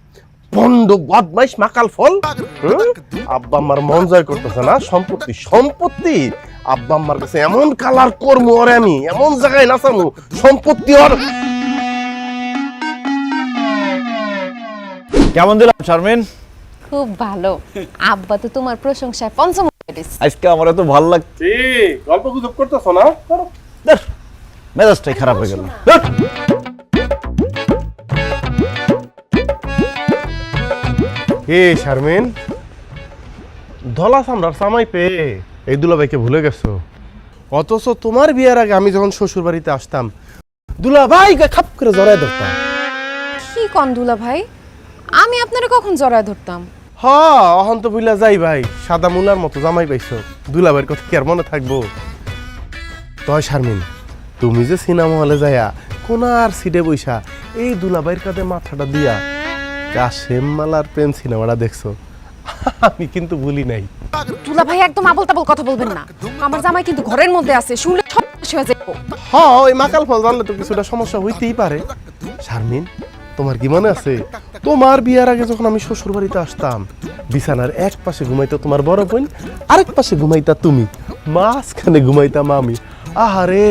S3: বন্ড বদমাইশ মাকাল ফল। আব্বা আম্মার মন জয় করতেছে না, সম্পত্তি সম্পত্তি আব্বা আম্মার কাছে এমন কালার করবো ওরে, আমি এমন জায়গায় নাচামু সম্পত্তি ওর।
S1: কেমন দিলাম শারমিন?
S2: খুব ভালো আব্বা, তো তোমার প্রশংসায় পঞ্চম হয়ে গেছে।
S1: আজকে আমার এত ভালো লাগছে।
S3: গল্প গুজব করতেছ না? করো।
S1: দেখ, মেজাজটাই খারাপ হয়ে গেল। দেখ।
S3: এ শারমিন, ধলা সামরার সামাই পেয়ে এই দুলাভাইকে ভুলে গেছো। অথচ তোমার বিয়ের আগে আমি যখন শ্বশুর বাড়িতে আসতাম, দুলাভাইকে খাপ করে জড়ায় ধরতাম।
S2: কি কন দুলা ভাই, আমি আপনারে কখন জড়ায় ধরতাম?
S3: হ, অহন তো বুইলা যাই ভাই, সাদা মুলার মতো জামাই পাইছো। দুলাভাইয়ের কথা কি আর মনে থাকবো? তয় শারমিন, তুমি যে সিনেমা হলে যাইয়া কোনার সিটে বইসা এই দুলাভাইয়ের কাঁধে মাথাটা দিয়া কাশেম মালার প্রেম সিনেমাটা দেখছো, আমি কিন্তু ভুলি নাই।
S2: দুলা ভাই একদম আবল তাবল কথা বলবেন না, আমার জামাই কিন্তু ঘরের মধ্যে আছে, শুনলে সব শেষ হয়ে যাবো।
S3: হ, ওই মাকাল ফল জানলে তো কিছুটা সমস্যা হইতেই পারে। শারমিন, তোমার কি মনে আছে তোমার বিয়ার আগে যখন আমি শ্বশুর বাড়িতে আসতাম, বিছানার এক পাশে ঘুমাইতো তোমার বড় বোন, আরেক পাশে ঘুমাইতা তুমি, মাঝখানে ঘুমাইতাম আমি। আহারে,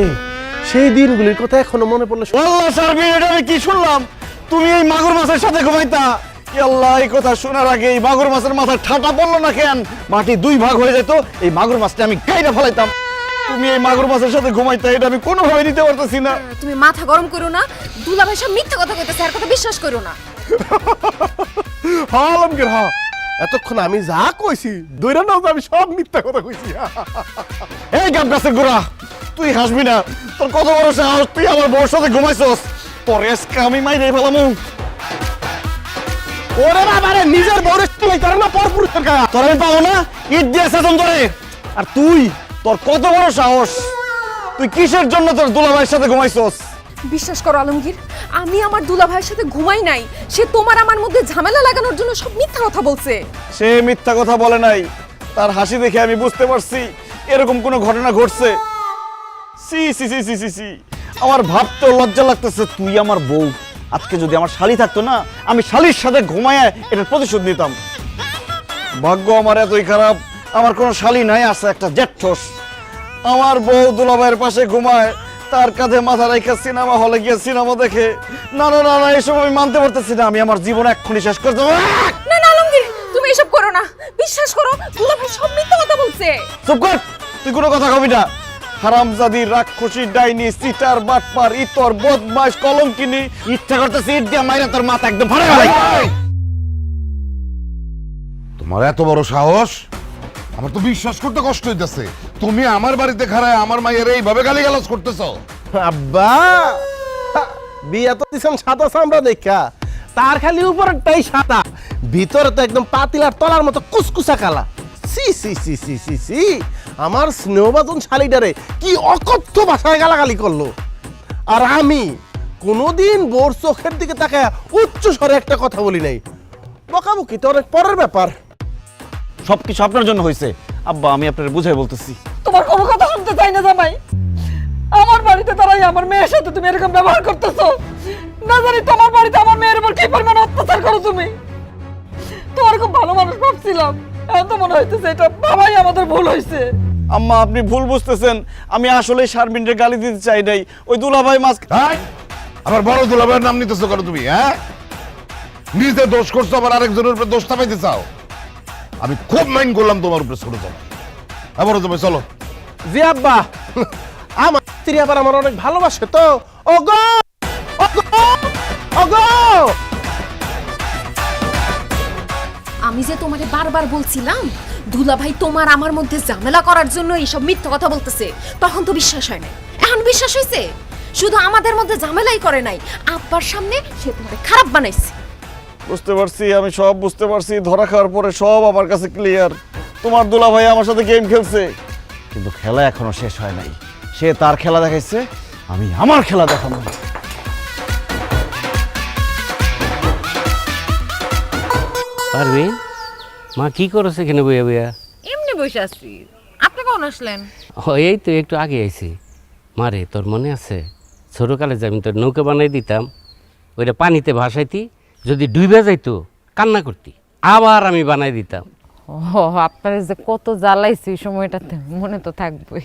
S3: সেই দিনগুলির কথা এখনো মনে পড়লে
S1: আল্লাহ শারমিন, এটা আমি কি শুনলাম? তুমি এই মাগুর মাছের সাথে ঘুমাইতা? ই আল্লাহ, এই কথা শোনার আগে এই মাগুর মাছের মাথায় ঠাটা পড়লো না কেন? মাটি দুই ভাগ হয়ে যেত, এই মাগুর মাছটা আমি গাইরা ফেলাইতাম। তুমি এই মাগুর মাছের সাথে ঘুমাইতা, এটা আমি কোনোভাবে নিতে পারতেছি না।
S2: তুমি মাথা গরম করো না, দুলা ভাই সব মিথ্যা কথা কইতেছে, আর কথা বিশ্বাস করো না।
S3: আলমগীর, হ, এতক্ষণ আমি যা কইছি দৈরা নাও যে আমি সব মিথ্যা কথা কইছি।
S1: এই গাব গাছের গোড়া, তুই হাসবি না? তোর কত বড় সাহস, তুই আমার বউর সাথে ঘুমাইছস? তোর আজকে আমি মাইরে ফেলামু।
S3: ওরে বাবারে, নিজের বউরে তুই তার না পরপুরুষের গায়ে।
S1: তোর আমি পাবো না, ইট দিয়ে শাসন করে। আর তুই, তোর কত বড় সাহস, তুই কিসের জন্য তোর দুলাভাইয়ের সাথে ঘুমাইছস?
S2: বিশ্বাস করো আলমগীর, আমি আমার দুলা ভাইয়ের সাথে ঘুমাই নাই, সে তোমার আমার মধ্যে ঝামেলা লাগানোর জন্য সব মিথ্যা কথা বলছে।
S1: সে মিথ্যা কথা বলে নাই, তার হাসি দেখে আমি বুঝতে পারছি এরকম কোনো ঘটনা ঘটছে। সি সি সি সি সি সি, আমার ভাবতে লজ্জা লাগতেছে। তুই আমার বউ, আজকে যদি আমার শালি থাকতো না, আমি শালির সাথে ঘুমায় এটার প্রতিশোধ নিতাম। ভাগ্য আমার এতই খারাপ, আমার কোনো শালি নাই, আছে একটা জেঠঠোস। আমার বউ দুলাভাইয়ের পাশে ঘুমায়, তার কাঁধে মাথা রেখে সিনেমা হলে গিয়ে সিনেমা দেখে। না না না না, এসব আমি মানতে পারতেছি না। আমি আমার জীবন এক্ষুনি শেষ করে দেবো।
S2: না না আলমগীর, তুমি এসব করো না, বিশ্বাস করো, দুলা ভাই সব মিথ্যা কথা বলছে।
S1: চুপ কর, তুই কোনো কথা কবি না। হারামজাদি, রাক্ষসী, ডাইনি, সিটার, বাটপার, ইতর, বদমাশ, কলঙ্কিনী, ইচ্ছা করতেছে ইট দিয়ে মাইরা তোর মাথা একদম ফাড়ে ফেলাই।
S4: তোমার এত বড় সাহস, আমার তো বিশ্বাস করতে কষ্ট হইতেছে। তুমি আমার বাড়িতে খাড়ায় আমার মায়ের এইভাবে গালিগালাজ করতেছো?
S3: আব্বা, বিয়া তো দিছেন সাদা চামড়া দেখা, তার খালি উপরটাই সাদা, ভিতরে তো একদম পাতিলার তলার মতো কুসকুসা কালা। সি সি সি সি সি সি, আমার স্নেহবাদন শালিটারে কি অকথ্য ভাষায় গালাগালি করলো। আর আমি কোনোদিন বোর চোখের দিকে তাকায় উচ্চ স্বরে একটা কথা বলি নাই। বকাবকি তো অনেক পরের ব্যাপার।
S1: সবকিছু আপনার জন্য হয়েছে আব্বা, আমি আপনার বুঝাই বলতেছি।
S5: তোমার কোনো কথা শুনতে চাই না জামাই। আমার বাড়িতে দাঁড়াই আমার মেয়ের সাথে তুমি এরকম ব্যবহার করতেছো। না জানি তোমার বাড়িতে আমার মেয়ের উপর কি পরিমাণ অত্যাচার করো তুমি। তোমার খুব ভালো মানুষ ভাবছিলাম, এখন তো মনে হইতেছে এটা বাবাই আমাদের ভুল হয়েছে।
S1: আম্মা আপনি ভুল বুঝতেছেন, আমি আসলে শারমিনকে গালি দিতে চাই নাই। ওই দুলাভাই মাছ
S4: এই, আমার বড় দুলাভাইয়ের নাম নিতেছো কেন তুমি? হ্যাঁ, নিজে দোষ করছো আবার আরেকজনের উপরে দোষ চাপাইতে চাও। আমি খুব মাইন্ড করলাম তোমার উপরে ছোট জামাই। আবার তুমি চলো।
S3: জি আব্বা, আমার স্ত্রী আবার আমার অনেক ভালোবাসে তো। ওগো ওগো ওগো,
S2: আমি যে তোমাকে বারবার বলছিলাম দুলাভাই তোমার আমার মধ্যে ঝামেলা করার জন্য এইসব মিথ্যা কথা বলতেছে, তখন তো বিশ্বাস হয় না। এখন বিশ্বাস হয়েছে? শুধু আমাদের মধ্যে ঝামেলাই করে নাই, আব্বার সামনে সে তোমাকে খারাপ বানাইছে।
S1: বুঝতে পারছি, আমি সব বুঝতে পারছি। ধরা খাওয়ার পরে সব আমার কাছে ক্লিয়ার। তোমার দুলাভাই আমার সাথে গেম খেলছে, কিন্তু খেলা এখনো শেষ হয় নাই। সে তার খেলা দেখাইছে, আমি আমার খেলা দেখাবো।
S8: পারবেন মা কি করছে এখানে বইয়া বইয়া?
S2: এমনি বসে আছি। আপনি কখন আসলেন?
S8: ও এই তো একটু আগে আইছি। মারে তোর মনে আছে ছোটকালে যে আমি তোর নৌকা বানাই দিতাম, ওইটা পানিতে ভাসাইতি, যদি ডুবে যাইতো কান্না করতি, আবার আমি বানাই দিতাম।
S9: ও আপনার যে কত জ্বালাইছি সময়টাতে, মনে তো থাকবেই।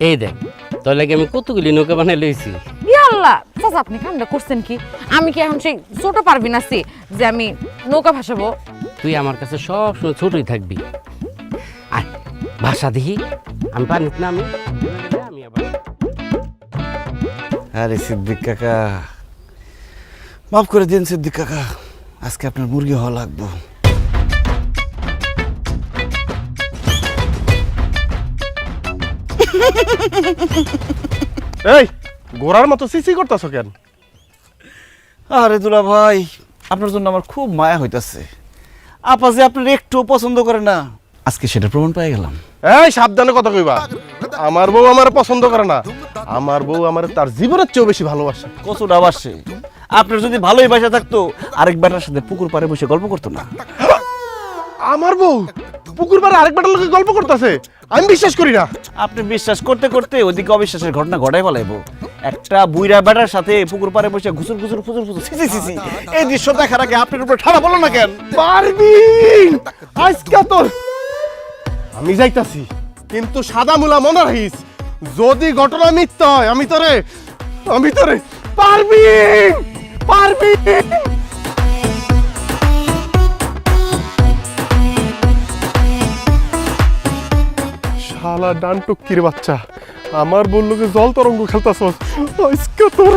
S8: এই দেখ তোর লাগে আমি কতগুলি নৌকা বানাই লইছি।
S9: আল্লাহ চাচা, আপনি কামটা করছেন কি? আমি কি এখন সেই ছোট পারবি না সি যে আমি নৌকা ভাসাবো?
S8: তুই আমার কাছে সব সময় ছোটই থাকবি। আর ভাষা দেখি আমি পানিতে নামি, আমি আবার
S1: আরে সিদ্দিক কাকা, মাফ করে দিন সিদ্দিক কাকা, আজকে আপনার মুরগি হওয়া লাগবো।
S3: এই গোড়ার মতো সিসি করতেছো কেন?
S1: আরে দুলা ভাই, আপনার জন্য আমার খুব মায়া হইতাছে। আপা যে আপনার একটু পছন্দ করে না, আজকে সেটা প্রমাণ পেয়ে গেলাম।
S3: এই সাবধানে কথা কইবা। আমার বউ আমার পছন্দ করে না, আমার বউ আমার তার জীবনের চেয়েও বেশি ভালোবাসে।
S1: কচুটা বাসে। আপনার যদি ভালোই বাসা থাকতো আরেক বেটার সাথে পুকুর পাড়ে বসে গল্প করতো না।
S3: আমার বউ পুকুর পাড়ে আরেক বেটার লোকে গল্প করতেছে? আমি বিশ্বাস করি না।
S1: আপনি বিশ্বাস করতে করতে ওদিকে অবিশ্বাসের ঘটনা ঘটাই ফেলাইবো। একটা বুইরা বেটার সাথে পুকুর পাড়ে বসে ঘুসুর ঘুসুর ফুসুর ফুসুর ছি ছি ছি। এই দৃশ্য দেখার আগে আপনার উপরে ঠাড়া বলো না কেন?
S3: পারবিন আজকে তোর আমি যাইতাছি, কিন্তু সাদা মুলা মনে রাখিস, যদি ঘটনা মিথ্যা হয় আমি তোরে পারবিন পারবিন। শালা ডানটুকির বাচ্চা, আমার বললো যে জল তরঙ্গ খেলতাছস, আজকে তোর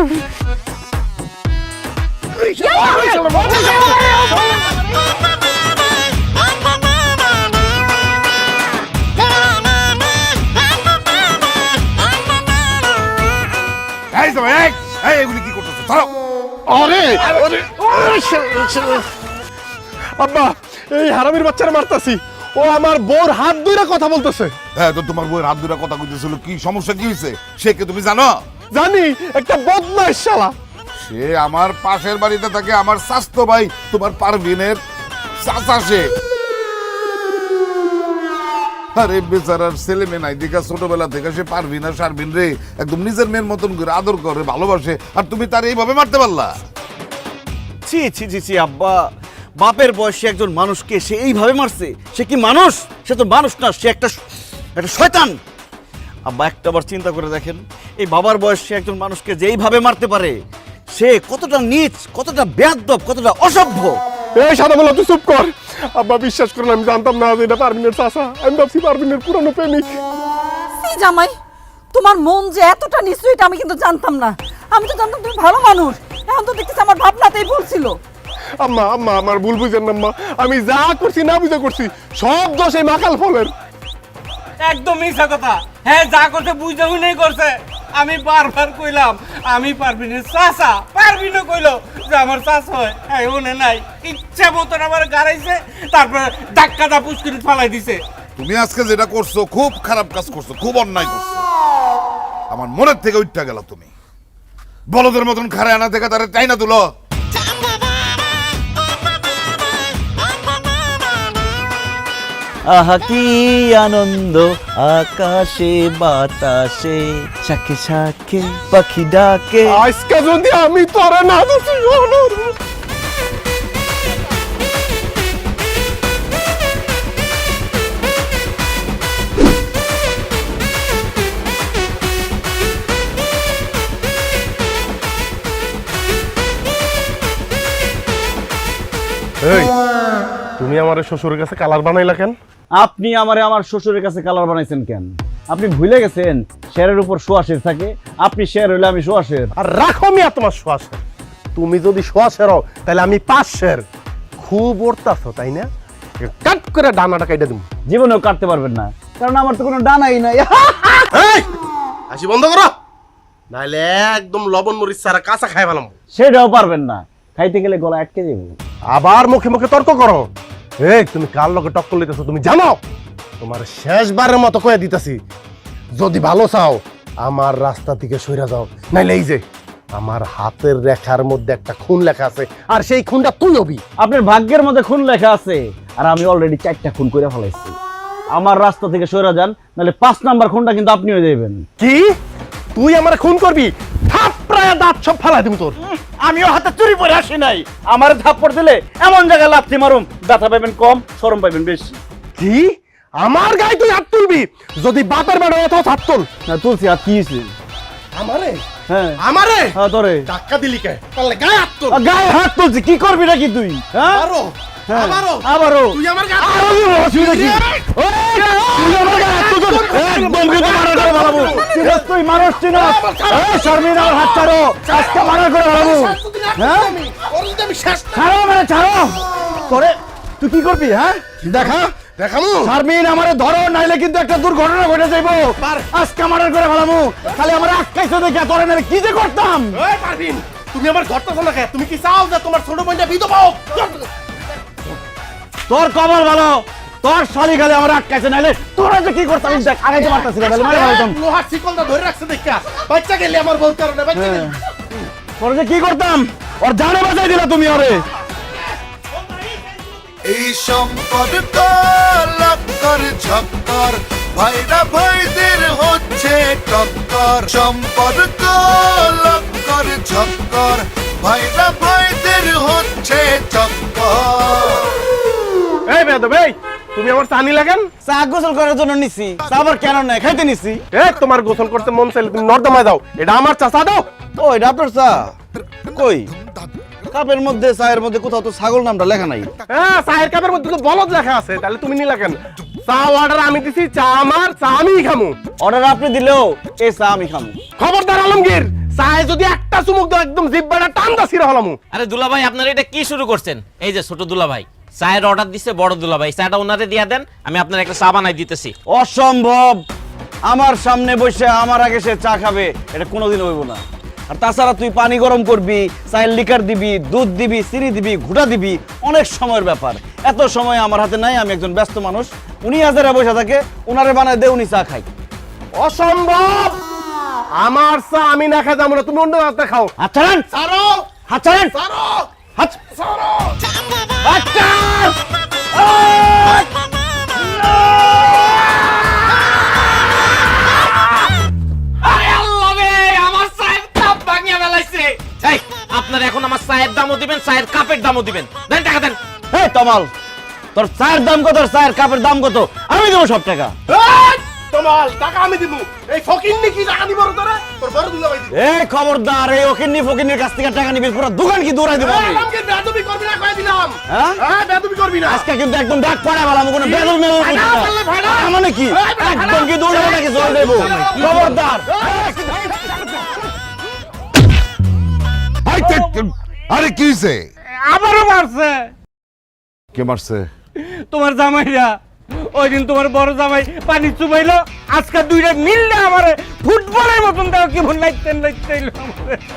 S4: এই জামাই, এই এগুলি কি করতেছো? ছাড়ো।
S3: আরে আব্বা, এই হারামির বাচ্চারা মারতাছি, ও আমার বউর হাত ধরে কথা বলতেছে।
S4: হ্যাঁ, তো তোমার বউয়ের হাত ধরে কথা কইতেছিল, কি সমস্যা কি হয়েছে সে কে তুমি জানো?
S3: জানি, একটা বদমাইশ শালা।
S4: সে আমার পাশের বাড়িতে থাকে, আমার স্বাস্থ্য ভাই তোমার পারভিনের চাচা সে। আরে বেচারার ছেলে মেয়ে নাই দেখা ছোটবেলা থেকে সে পারভিন আর শারমিন রে একদম নিজের মেয়ের মতন করে আদর করে ভালোবাসে, আর তুমি তার এইভাবে মারতে পারলা?
S1: ছি ছি ছি ছি আব্বা, বাপের বয়সে একজন মানুষকে সে এইভাবে মারছে? সে কি মানুষ? সে তো মানুষ না, সে একটা শয়তান। আব্বা একটাবার চিন্তা করে দেখেন, এই বাবার বয়সে একজন মানুষকে যে এইভাবে মারতে পারে, সে কতটা নীচ, কতটা বেয়াদব, কতটা অসভ্য।
S3: এই সাদা বলা, তুই চুপ কর। আব্বা বিশ্বাস করেন, আমি জানতাম না যে এটা পারভিনের চাচা। আমি ভাবছি পারভিনের পুরানো প্রেমিক।
S5: সি জামাই, তোমার মন যে এতটা নিশ্চয়ই এটা আমি কিন্তু জানতাম না। আমি তো জানতাম তুমি ভালো মানুষ, এখন তো দেখতেছি আমার ভাবনাতেই ভুল ছিল।
S3: আম্মা আম্মা, আমার ভুল বুঝেন না আম্মা, আমি যা করছি না বুঝে করছি, সব দোষ এই মাকাল ফলের।
S10: একদম মিথ্যা কথা। হ্যাঁ, যা করছে বুঝতে নেই করছে।
S8: আমি বারবার কইলাম আমি পারবিনের চাচা, পারবিনও কইলো যে আমার চাচা হয়, হ্যাঁ মনে নাই, ইচ্ছা মতন আমার গাড়াইছে, তারপরে ধাক্কা পুষ্করি ফালাই দিছে।
S4: তুমি আজকে যেটা করছো খুব খারাপ কাজ করছো, খুব অন্যায় করছো। আমার মনের থেকে উঠটা গেল। তুমি বলদের মতন খারে আনা থেকে তারা চাই না তুলো।
S1: আহা কি আনন্দ আকাশে বাতাসে, শাখে শাখে পাখি ডাকে।
S3: আজকে যদি আমি তোরে না দিছি অনুর এই তুমি আমার শ্বশুরের কাছে কালার বানাইলা কেন?
S1: আপনি আমারে আমার শ্বশুরের কাছে কালার বানাইছেন কেন? আপনি ভুলে গেছেন শেরের উপর সোয়াশের থাকে, আপনি শের হইলে আমি সোয়াশের।
S3: আর রাখো মিয়া তোমার শ্বাসের। তুমি যদি শ্বাসের হও তাহলে আমি পাশের। খুব ওরতাছো তাই না? কাট করে ডানাটা কেটে দেবো।
S1: জীবনেও কাটতে পারবেন না, কারণ আমার তো কোনো ডানাই নাই।
S3: এই হাসি বন্ধ করো, নাইলে একদম লবণ মরিচ ছাড়া কাঁচা খাই ফেলাম।
S1: সেটাও পারবেন না, খাইতে গেলে গলা আটকে যাবো।
S3: আবার মুখে মুখে তর্ক করো। এই তুমি কার লগে টক্কর লইতেছো তুমি জানো? তোমার শেষবারের মতো কয়ে দিতেছি, যদি ভালো চাও আমার রাস্তা থেকে সইরা যাও, নাইলে এই যে আমার হাতের রেখার মধ্যে একটা খুন লেখা আছে, আর সেই খুনটা তুই হবি।
S1: আপনার ভাগ্যের মধ্যে খুন লেখা আছে, আর আমি অলরেডি 4টা খুন করে ফেলাইছি। আমার রাস্তা থেকে সরে যান, নাহলে 5 নাম্বার খুনটা কিন্তু আপনি হয়ে যাবেন।
S3: কি তুই আমার খুন করবি? থাপড়ায় দাঁত সব ফালাই দিবি তোর।
S1: আমিও হাতে চুরি পরে আসি নাই, আমার থাপ্পড় দিলে এমন জায়গায় লাথি মারুম, ব্যথা পাইবেন কম, শরম পাইবেন বেশি।
S3: কি আমার গায়ে তুই হাত তুলবি? যদি বাপের বেড়া অথবা হাত তুল।
S1: না তুলছি, আর কি হয়েছে?
S3: আমারে
S1: হ্যাঁ
S3: আমারে
S1: হ্যাঁ তোরে
S3: ধাক্কা দিলি কে? পারলে গায়ে হাত তুল।
S1: গায়ে হাত তুলছি, কি করবি নাকি তুই? হ্যাঁ
S3: আরো
S1: হ্যাঁ,
S3: আবারও
S1: আবারও
S3: তুই আমার গায়ে
S1: আরো দিব, অসুবিধা কি? ওই, তুই আমার গায়ে হাত তুলছিস, একদম কিন্তু মারা করে ফেলাবো। চিনস তুই মানুষ চিনস? এই শারমিন, আমার হাত ছাড়ো, আজকে মারা করে ফেলাবো। হ্যাঁ ছাড়ো মানে ছাড়ো। তোরে তুই কি করবি? হ্যাঁ দেখা
S3: দেখামু
S1: শারমিন, আমারে ধরো, নাইলে কিন্তু একটা দুর্ঘটনা ঘটে যাইবো। আজকে মারা করে ফেলাবো। খালি আমার আটকাইছে দেখে তোরে নাহলে কি যে করতাম।
S3: এই পারবিন, তুমি আমার ঘরটা শোনা কে? তুমি কি চাও যে তোমার ছোট বোনটা বিধবা হোক?
S1: তোর কবর ভালো, তোর শালি খালি আমার আটকাইছে, নাইলে তোরা যে কি করতাম দেখ, আগাইতে পারতাছি না, তাহলে মারা ফেলতাম।
S3: লোহার শিকলটা ধরে রাখছে দেখা বাচ্চা গেলে আমার বউ কারণে বাচ্চা গেলে।
S1: তোরা যে কি করতাম, ওর জানে বাঁচাই দিলা তুমি ওরে।
S6: এই সম্পর্ক লক্কর ঝক্কর, ভাইরা ভাইদের হচ্ছে টক্কর। সম্পর্ক লক্কর ঝক্কর, ভাইরা ভাইদের হচ্ছে চক্কর।
S3: এই বেয়াদব, এই তুমি আমার চানি লাগেন?
S1: চা গোসল করার জন্য নিছি, চা আবার কেন নাই, খাইতে নিছি।
S3: এ তোমার গোসল করতে মন চাইলে তুমি নর্দমায় দাও, এটা আমার চাচা দাও।
S1: ও এটা আপনার চা? কই কাপের মধ্যে, চায়ের মধ্যে কোথাও তো ছাগল নামটা লেখা নাই।
S3: হ্যাঁ চায়ের কাপের মধ্যে তো বলদ লেখা আছে, তাহলে তুমি নিলা কেন? চা অর্ডার আমি দিছি, চা আমার, চা আমিই খামু।
S1: অর্ডার আপনি দিলেও এই চা আমি খামু।
S3: খবরদার আলমগীর, চায়ে যদি একটা চুমুক দাও একদম জিব্বাটা টান্দা ছিঁড়া হলামু।
S10: আরে দুলাভাই, আপনারা এটা কি শুরু করছেন? এই যে ছোট দুলাভাই চায়ের অর্ডার দিচ্ছে, বড় দুলাভাই চাটা ওনারে দিয়া দেন, আমি আপনার একটা চা বানাই দিতেছি।
S1: অসম্ভব, আমার সামনে বসে আমার আগে সে চা খাবে, এটা কোনোদিন হইব না। আর তাছাড়া তুই পানি গরম করবি, চায়ের লিকার দিবি, দুধ দিবি, চিনি দিবি, ঘুটা দিবি, অনেক সময়ের ব্যাপার। এত সময় আমার হাতে নাই, আমি একজন ব্যস্ত মানুষ। উনি হাজারে বসে থাকে, উনারে বানায় দে, উনি চা খাই।
S3: অসম্ভব, আমার চা আমি না খাই যাবো না, তুমি অন্য হাতে খাও।
S1: হাত ছাড়েন,
S3: ছাড়ো
S1: হাত ছাড়েন,
S3: ছাড়ো
S1: হাত
S3: ছাড়ো।
S1: আচ্ছা
S10: আমার চায়ের কাপ ভাঙিয়া ফেলাইছে। এই আপনারা এখন আমার চায়ের দামও দিবেন, চায়ের কাপের দামও দিবেন, দেন টাকা দেন।
S1: এই তমাল, তোর চায়ের দাম কত, চায়ের কাপের দাম কত? আমি দেবো সব টাকা।
S3: এই, তোমার টাকা আমি দিব। এই ফকিন্নি কি টাকা দিব তোরে? তোর বড় দুলাভাই দিব।
S1: এই খবরদার, এই ওকিন্নি ফকিন্নির কাছ থেকে টাকা নিবি, পুরো দোকান কি দৌড়াই দেবো আমি।
S3: আলমগীর বেয়াদবি করবি না কই দিলাম।
S1: হ্যাঁ?
S3: হ্যাঁ বেয়াদবি করবি না।
S1: আজকে কিন্তু একদম ডাক পড়া বলা, আমি কোনো বেদল মেদল করছি না। মানে কি একদম কি দৌড়াবো নাকি জল দেবো? খবরদার।
S4: আরে কি হইছে?
S8: আবারও মারছে
S4: কে মারছে?
S8: তোমার জামাইরা। ওই দিন তোমার বড় জামাই পানি চুবাইলো, আজকে দুইটা মিললে আমার ফুটবলের মতন দেখো কি ভুল লাগতেন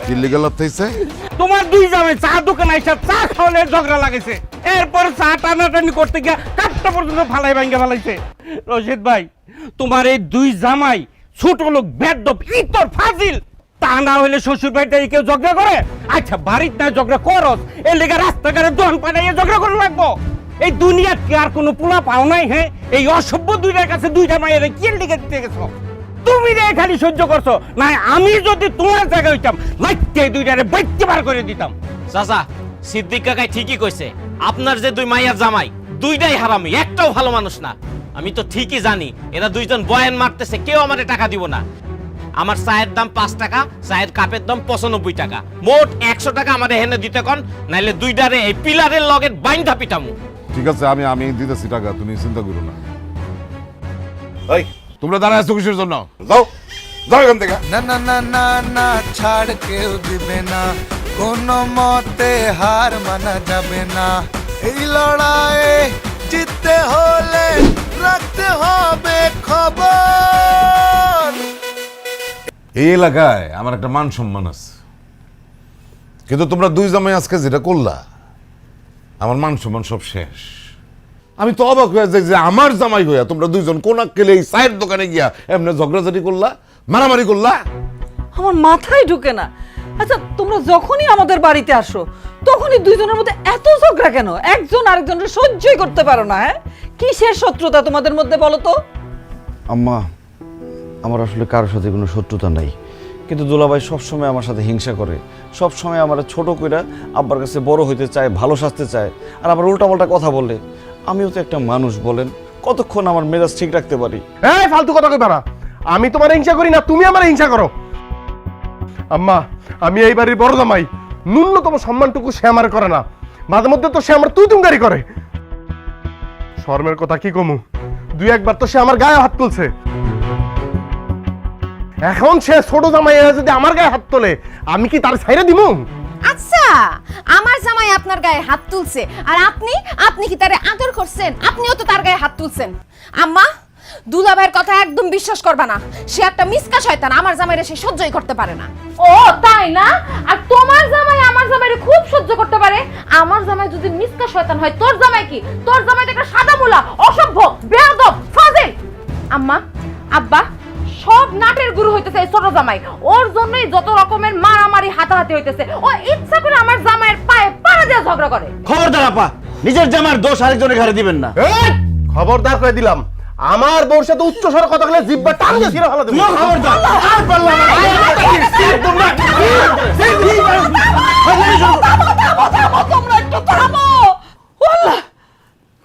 S4: কি লিগাল হইছে?
S8: তোমার দুই জামাই চা দোকান আইসা চা খাওয়ালে ঝগড়া লাগেছে, এরপর চা টানাটানি করতে গিয়া কাঠটা পর্যন্ত ফালাই ভাঙ্গা ফালাইছে। রশিদ ভাই, তোমার এই দুই জামাই ছোট লোক বেদব ইতর ফাজিল, তা না হইলে শ্বশুর বাড়িতে কেউ ঝগড়া করে? আচ্ছা বাড়িতে না ঝগড়া করস, এর লেগে রাস্তাঘাটে দোকান পাঠাইয়া ঝগড়া করে লাগবো? এই দুনিয়ার কি আর কোনো পোলা পাও নাই? হ্যাঁ, এই অসভ্য দুইটার কাছে দুইটা মায়ের কি লিখে দিতে গেছো? তুমি রে খালি সহ্য করছো না, আমি যদি তোমার জায়গায় হইতাম লাইতে দুইটারে বাইতে বার করে দিতাম।
S10: চাচা, সিদ্দিক কাকাই ঠিকই কইছে, আপনার যে দুই মাইয়ার জামাই দুইটাই হারামি, একটাও ভালো মানুষ না। আমি তো ঠিকই জানি এরা দুইজন বয়ান মারতেছে, কেউ আমারে টাকা দিব না। আমার চায়ের দাম 5 টাকা, চায়ের কাপের দাম 95 টাকা, মোট 100 টাকা আমারে হেনে দিতে কোন, নাইলে দুইটারে এই পিলারের লগে বাইন্ধা পিটামু।
S4: ঠিক আছে, আমি দিতেছি টাকা, তুমি চিন্তা করো না। এই তোমরা দাঁড়ায় আছো কিসের জন্য? যাও যাও এখান থেকে।
S6: না না না না না, ছাড় কেউ দিবে না, কোনো মতে হার মানা যাবে না। এই লড়াইয়ে জিততে হলে রাখতে হবে খবর।
S4: এই এলাকায় আমার একটা মান সম্মান আছে, কিন্তু তোমরা দুই জামাই আজকে যেটা করলা, আমার মান সম্মান সব শেষ। আমি তো অবাক হয়ে যাই যে আমার জামাই হইয়া তোমরা দুইজন কোন আক্কেলে এই চায়ের দোকানে গিয়া এমনি ঝগড়াঝাটি করলা, মারামারি করলা।
S5: আমার মাথায় ঢুকে না। আচ্ছা, তোমরা যখনই আমাদের বাড়িতে আসো তখনই দুইজনের মধ্যে এত ঝগড়া কেন? একজন আরেকজনের সহ্যই করতে পারো না? হ্যাঁ, কিসের শত্রুতা তোমাদের মধ্যে বলো তো?
S1: আম্মা, আমার আসলে কারোর সাথে কোনো শত্রুতা নাই, কিন্তু দুলাভাই সবসময় আমার সাথে হিংসা করে, সবসময় আমার ছোট কইরা আব্বার কাছে বড় হইতে চায়, ভালো সাজতে চায়, আর আবার উল্টাপাল্টা কথা বলে। আমিও তো একটা মানুষ, বলেন কতক্ষণ আমার মেজাজ ঠিক রাখতে পারি?
S3: এই ফালতু কথা কইবা না। আমি তোমার হিংসা করি না, তুমি আমার হিংসা করো। আম্মা, আমি এই বাড়ির বড় জামাই, ন্যূনতম সম্মানটুকু সে আমার করে না। মাঝে মধ্যে তো সে আমার তুই তুমগারি করে। শর্মের কথা কি কমু, দুই একবার তো সে আমার গায়ে হাত তুলছে। এখন সে ছোট জামাই যদি আমার গায়ে হাত তোলে, আমি কি তার ছাইরে দিমু?
S2: আচ্ছা, আমার জামাই আপনার গায়ে হাত তুলছে আর আপনি কি তারে আদর করছেন? আপনিও তো তার গায়ে হাত তুলছেন। আম্মা, দুলাভাইয়ের কথা একদম বিশ্বাস করবা না, সে একটা মিসকা শয়তান, আমার জামাইরে সে সহ্যই করতে পারে না।
S9: ও তাই না? আর তোমার জামাই আমার জামাইরে খুব সহ্য করতে পারে। আমার জামাই যদি মিসকা শয়তান হয়, তোর জামাই কি? তোর জামাই তো একটা সাদা মুলা, অসভ্য, বেয়াদব, ফাজিল। আম্মা, আব্বা, সব নাটের গুরু হইতেছে এই ছোট জামাই। ওর জন্যই যত রকমের মারামারি হাতাহাতি হইতেছে। ও ইচ্ছা করে আমার জামাইয়ের পায়ে পাড়া দিয়ে ঝগড়া করে।
S1: খবরদার আপা, নিজের জামার দোষ আরেকজনের ঘাড়ে দিবেন না।
S3: এই, খবরদার করে দিলাম, আমার বউর সাথে উচ্চ স্বরে কথা বলে জিহ্বা টান দিয়ে ছিঁড়ে ফেলা দেব।
S1: খবরদার।
S3: আর পারলাম না।
S5: তোমরা একটু থামো। আল্লাহ,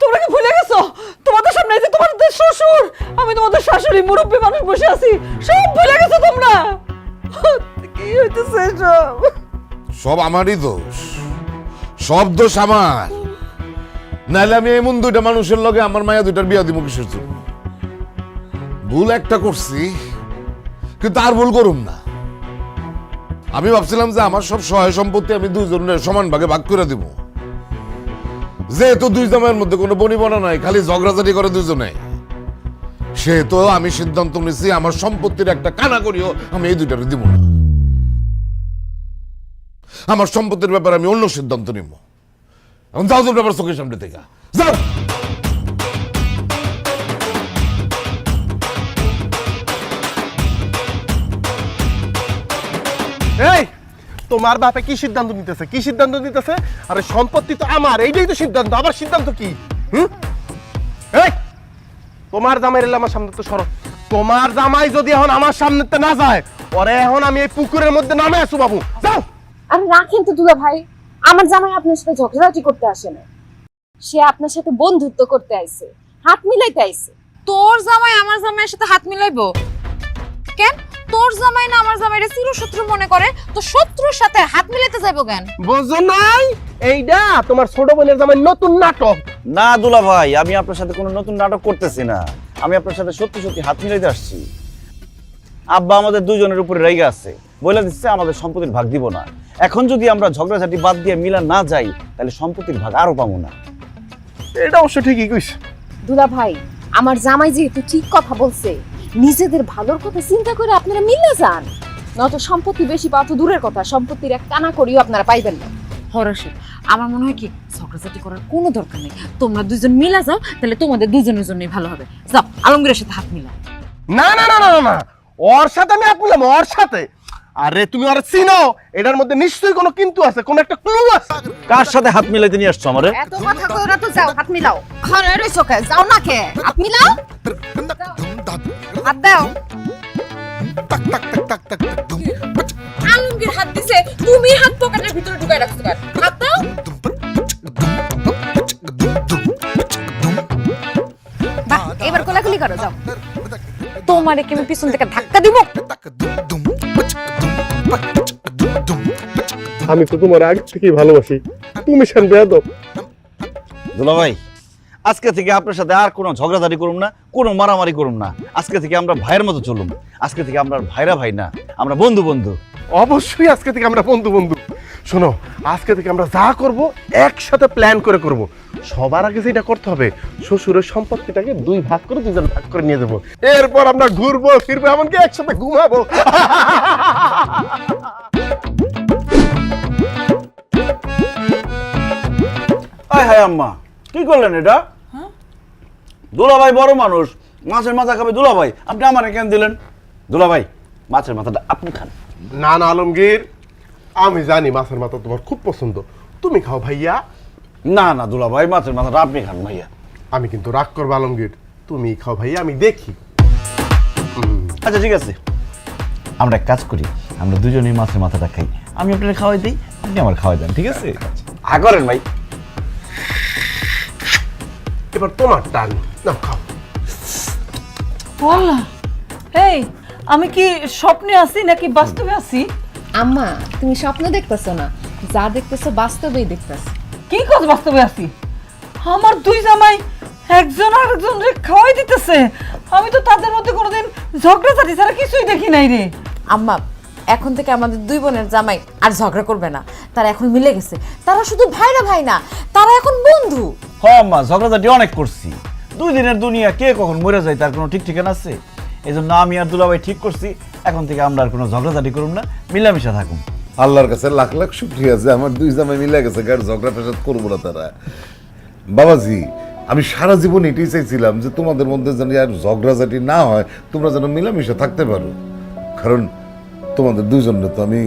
S5: তোমরা কি ভুলে গেছো তোমাদের সামনে এই যে তোমাদের শ্বশুর, আমি তোমাদের শাশুড়ি, মুরব্বী মানুষ বসে আছি, সব ভুলে গেছো তোমরা? কি হইতেছে সব?
S4: সব আমারই দোষ, সব দোষ আমার। নাহলে আমি এমন দুইটা মানুষের লগে আমার মায়া দুইটার বিয়া দিব কিসের জন্য? ভুল একটা করছি, কিন্তু আর ভুল করুম না। আমি ভাবছিলাম যে আমার সব সহায় সম্পত্তি আমি দুইজনের সমান ভাগে ভাগ করে দিব, যেহেতু দুই জামাইয়ের মধ্যে কোনো বনিবনা নাই, খালি ঝগড়াঝাটি করে দুইজনে, সেহেতু আমি সিদ্ধান্ত নিয়েছি আমার সম্পত্তির একটা কানা করিও আমি এই দুইটারে দিব না। আমার সম্পত্তির ব্যাপারে আমি অন্য সিদ্ধান্ত নিব। এখন যাও তোমরা আমার চোখের সামনে থেকে যাও।
S3: এই, তোমার বাপে কি সিদ্ধান্ত নিতেছে? কি সিদ্ধান্ত নিতেছে? আরে সম্পত্তি তো আমার, এইটাই তো সিদ্ধান্ত। আমার সিদ্ধান্ত কি? এই, তোমার জামাই এলে আমার সামনে তো সরো। তোমার জামাই যদি এখন আমার সামনে না যায়, ওরে এখন আমি এই পুকুরের মধ্যে নামে আসু বাবু। যাও।
S2: আর রাখেন তো দুলা ভাই, আমার জামাই আপনার সাথে ঝগড়াঝাটি করতে আসে না, সে আপনার সাথে বন্ধুত্ব করতে আইছে, হাত মিলাইতে আইছে।
S9: তোর জামাই আমার জামাইয়ের সাথে হাত মিলাইবো কেন? তোর জামাই না আমার জামাইরে চিরশত্রু মনে করে, তো শত্রুর সাথে হাত মিলাইতে যাইবো কেন?
S3: বুঝো নাই? এইটা তোমার ছোট বোনের জামাই নতুন নাটক।
S1: না দুলাভাই, আমি আপনার সাথে কোনো নতুন নাটক করতেছি না, আমি আপনার সাথে সত্যি সত্যি হাত মিলাইতে আসছি। আব্বা আমাদের দুজনের উপরে রেগে আছে, বলে দিচ্ছে আমাদের সম্পত্তির ভাগ দিব না। এখন যদি আমরা ঝগড়াঝাটি বাদ দিয়ে মিলা না যাই, তাহলে সম্পত্তির ভাগ আরো পাবো না।
S3: এটা অবশ্য ঠিকই কইছ।
S2: দুলা ভাই, আমার জামাই যেহেতু ঠিক কথা বলছে,
S9: নিজেদের ভালোর কথা চিন্তা করে আপনারা মিলে যান, নয়তো সম্পত্তি বেশি পাওয়া তো দূরের কথা, সম্পত্তির এক কানা করিও আপনারা পাইবেন না। হরসে আমার মনে হয় কি ঝগড়াঝাটি করার কোনো দরকার নেই, তোমরা দুজন মিলা যাও, তাহলে তোমাদের দুজনের জন্যই ভালো হবে। যাও আলমগীরের সাথে হাত মিলাও।
S3: না না না না না না, ওর সাথে আমি হাত মিলাম, ওর সাথে। আরে তুমি ওর চিনো, এটার মধ্যে নিশ্চয়ই কোনো কিন্তু আছে, কোনো একটা ক্লু আছে।
S1: কার সাথে হাত মিলাইতে নিয়ে আসছো আমারে?
S9: এত কথা কইরা তো যাও হাত মিলাও। ঘরে রইছো কে? যাও না কে? হাত মিলাও। হাত দাও। আলমগীর হাত দিছে, তুমি হাত পকেটের ভিতরে ঢুকাই রাখতে পারো। হাত দাও। বাহ, এবার কোলাকুলি করো, যাও। তোমারে কি আমি পিছন থেকে ধাক্কা দিব?
S3: আমি তো তোমার আগে থেকেই ভালোবাসি, তুমি শান বেয়াদব।
S1: দুলাভাই, আজকে থেকে আপনার সাথে আর কোনো ঝগড়াঝাটি করুম না, কোনো মারামারি করুম না। আজকে থেকে আমরা ভাইয়ের মতো চলুম। আজকে থেকে আমরা ভাইরা ভাই না, আমরা বন্ধু বন্ধু।
S3: অবশ্যই আজকে থেকে আমরা বন্ধু বন্ধু। শোনো, আজকে থেকে আমরা যা করব একসাথে প্ল্যান করে করব। সবার আগে যেটা করতে হবে, শ্বশুরের সম্পত্তিটাকে 2 ভাগ করে 2 জন ভাগ করে নিয়ে যাবো। এরপর আমরা ঘুরবো ফিরবো, এমনকি একসাথে ঘুমাবো।
S1: আয় হায় আম্মা, কি করলেন এটা? দুলাভাই বড় মানুষ, মাছের মাথা খাবে দুলাভাই, আপনি আমারে কেন দিলেন? দুলাভাই, মাছের মাথাটা আপনি খান।
S3: না না আলমগীর, আমি জানি মাছের মাথা তোমার খুব পছন্দ, তুমি খাও ভাইয়া।
S1: না না দুলাভাই, মাছের মাথাটা আপনি খান ভাইয়া।
S3: আমি কিন্তু রাগ করবো আলমগীর, তুমি খাও ভাইয়া, আমি দেখি।
S1: আচ্ছা ঠিক আছে, আমরা এক কাজ করি, আমরা দুজনেই মাছের মাথাটা খাই। আমি আপনাকে খাওয়াই দিই, আপনি আমার খাওয়াই দেন, ঠিক আছে? করেন ভাই।
S3: এবার তোমার টান, নাও খাও।
S5: বললা এই, আমি কি স্বপ্নে আছি নাকি বাস্তবে আছি?
S9: আম্মা, তুমি স্বপ্ন দেখতেছো না, যা দেখতেছো বাস্তবেই দেখতেছো।
S5: কি কাজ বাস্তবে আছি? আমার 2 জামাই একজন আরেকজনকে খাওয়াই দিতেছে, আমি তো তাদের মধ্যে কোনোদিন ঝগড়াঝাটি ছাড়া কিছুই দেখি নাই রে।
S9: আম্মা, এখন থেকে আমাদের 2 বোনের জামাই আর ঝগড়া করবে না, তারা এখন মিলে গেছে। তারা শুধু ভাইরা ভাই না, তারা এখন বন্ধু।
S1: হ্যাঁ আম্মা, ঝগড়াঝাটি অনেক করছি। 2 দিনের দুনিয়া কে কখন মরে যায় তার কোনো ঠিক ঠিকানা আছে? এই জন্য আমি আর দুলাভাই ঠিক করছি, এখন থেকে আমরা আর কোনো ঝগড়াঝাটি করুম না, মিলামিশা থাকুম।
S4: আল্লাহর কাছে লাখ লাখ শুকরিয়া যে আমার 2 জামাই মিলে গেছে, গার ঝগড়া ফেসাদ করবো না তারা। বাবাজি, আমি সারা জীবন এটাই চাইছিলাম যে তোমাদের মধ্যে যেন আর ঝগড়াঝাটি না হয়, তোমরা যেন মিলামিশা থাকতে পারো। কারণ তোমাদের 2 জনের তো আমি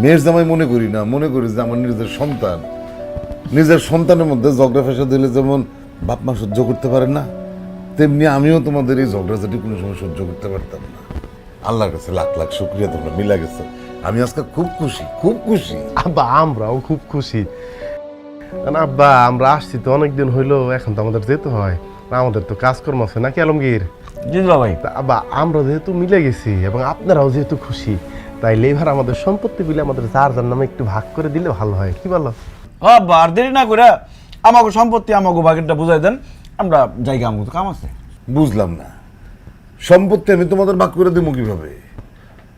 S4: মেয়ের জামাই মনে করি না, মনে করি যে আমার নিজের সন্তান। নিজের সন্তানের মধ্যে ঝগড়া ফেসাদ দিলে যেমন বাপ মা সহ্য করতে পারে না, তেমনি আমিও তোমাদের এই ঝগড়াঝাটি কোনো সময় সহ্য করতে পারতাম না। আল্লাহর কাছে লাখ লাখ শুকরিয়া, তোমরা মিলা গেছো। আমি আজকে খুব খুশি, খুব খুশি।
S3: আব্বা, আমরাও খুব খুশি। কারণ আব্বা, আমরা আসছি তো অনেকদিন হইলো, এখন তো আমাদের যেতে হয়, আমাদের তো কাজকর্ম আছে নাকি আলমগীর?
S1: জি দুলাভাই।
S3: তা আব্বা, আমরা যেহেতু মিলে গেছি এবং আপনারাও যেহেতু খুশি, তাইলে এবার আমাদের সম্পত্তিগুলি আমাদের যার যার নামে একটু ভাগ করে দিলে ভালো হয়, কি বলো?
S1: হ্যাঁ, আর দেরি না করে আমাকে সম্পত্তি আমাকে ভাগেরটা বুঝাই দেন, আমরা জায়গা আমাকে তো কাম আছে।
S4: বুঝলাম না, সম্পত্তি আমি তোমাদের ভাগ করে দেবো কিভাবে?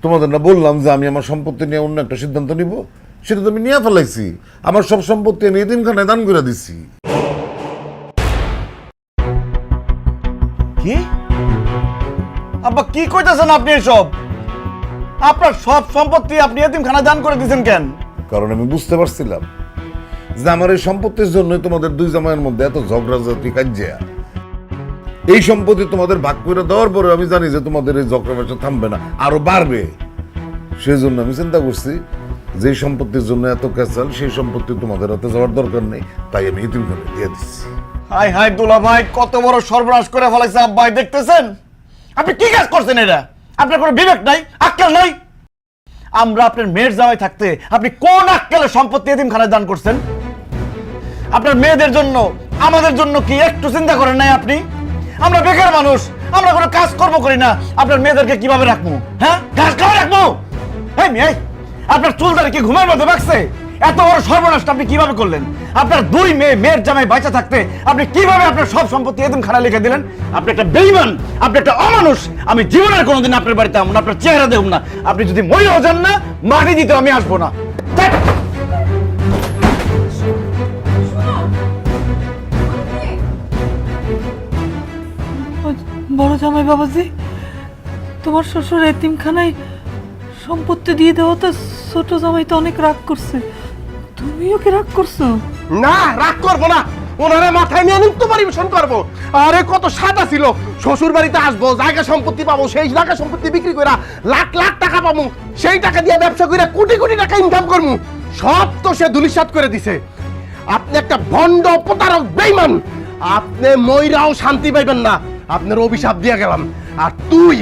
S4: তোমাদের না বললাম যে আমি আমার সম্পত্তি নিয়ে অন্য একটা সিদ্ধান্ত নিব, সেটা তো আমি নিয়ে ফেলাইছি। আমার সব সম্পত্তি আমি এতিমখানায় দান করে দিছি।
S1: কি আব্বা, কি কইতাছেন আপনি এসব? আপনার সব সম্পত্তি আপনি এতিমখানা দান করে দিয়েছেন কেন?
S4: কারণ আমি বুঝতে পারছিলাম যে আমার এই সম্পত্তির জন্যই তোমাদের 2 জামাইয়ের মধ্যে এত ঝগড়াঝাটি কাজিয়া। এই সম্পত্তি তোমাদের ভাগ করে দেওয়ার পরে আমি জানি যে তোমাদের এই ঝগড়া ফেসাদ থামবে না, আরো বাড়বে। সেই জন্য আমি চিন্তা করছি যে সম্পত্তির জন্য এত ক্যাচাল, সেই সম্পত্তি তোমাদের হাতে যাওয়ার দরকার নেই, তাই আমি এতিমখানায় দিয়ে দিচ্ছি।
S1: হাই হাই দুলাভাই, কত বড় সর্বনাশ করে ফেলাইছে আব্বাই, দেখতেছেন? আপনি কি কাজ করছেন এটা? আপনার কোনো বিবেক নাই, আক্কেল নাই? আমরা আপনার মেয়ের জামাই থাকতে আপনি কোন আক্কেলে সম্পত্তি এতিমখানায় দান করছেন? আপনার মেয়েদের জন্য, আমাদের জন্য কি একটু চিন্তা করেন নাই আপনি? আমরা বেকার মানুষ, আমরা কোনো কাজ কর্ম করি না, আপনার মেয়েদেরকে কিভাবে রাখবো? হ্যাঁ, ঘাস খাওয়া রাখবো? এই মেয়ে, আপনার চুলদারে কি ঘুমের মধ্যে বাঁকছে? এত বড় সর্বনাশটা আপনি কিভাবে করলেন? আপনার 2 মেয়ের জামাই বাঁচা থাকতে আপনি কিভাবে আপনার সব সম্পত্তি এতিমখানায় লিখে দিলেন? আপনি একটা বেঈমান, আপনি একটা অমানুষ। আমি জীবনের কোনোদিন আপনার বাড়িতে আমব না, আপনার চেহারা দেখব না। আপনি যদি মরেও যান না, মাটি দিতে আমি আসবো না।
S5: বড় জামাই বাবাজি, তোমার শ্বশুর এতিমখানায় সম্পত্তি দিয়ে দেওয়াতে ছোট জামাই তো অনেক রাগ করছে, তুমিও কি রাগ করছো?
S3: না, রাগ করবো না, ওনারে মাথায় নিয়ে নৃত্য পরিবেশন করবো। আরে কত সাদা ছিল, শ্বশুর বাড়িতে আসবো, জায়গা সম্পত্তি পাবো, সেই জায়গা সম্পত্তি বিক্রি করে লাখ লাখ টাকা পাবো, সেই টাকা দিয়ে ব্যবসা করে কোটি কোটি টাকা ইনকাম করবো, সব তো সে ধুলিসাৎ করে দিছে। আপনি একটা ভণ্ড প্রতারক বেঈমান, আপনি মইরাও শান্তি পাইবেন না, আপনার অভিশাপ দিয়ে গেলাম। আর তুই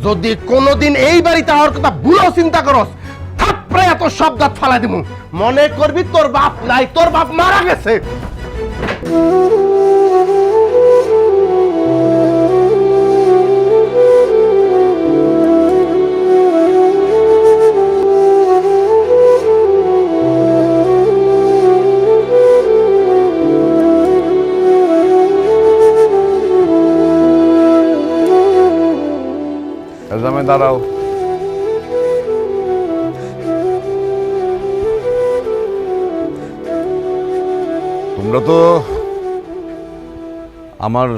S3: যদি কোনোদিন এই বাড়িতে আমার কথা ভুলেও চিন্তা করস, থাপড়ে এত সব দাঁত ফালাই দিব, মনে করবি তোর বাপ নাই, তোর বাপ মারা গেছে।
S4: জামাই দাঁড়াও। তোমরা তো আমার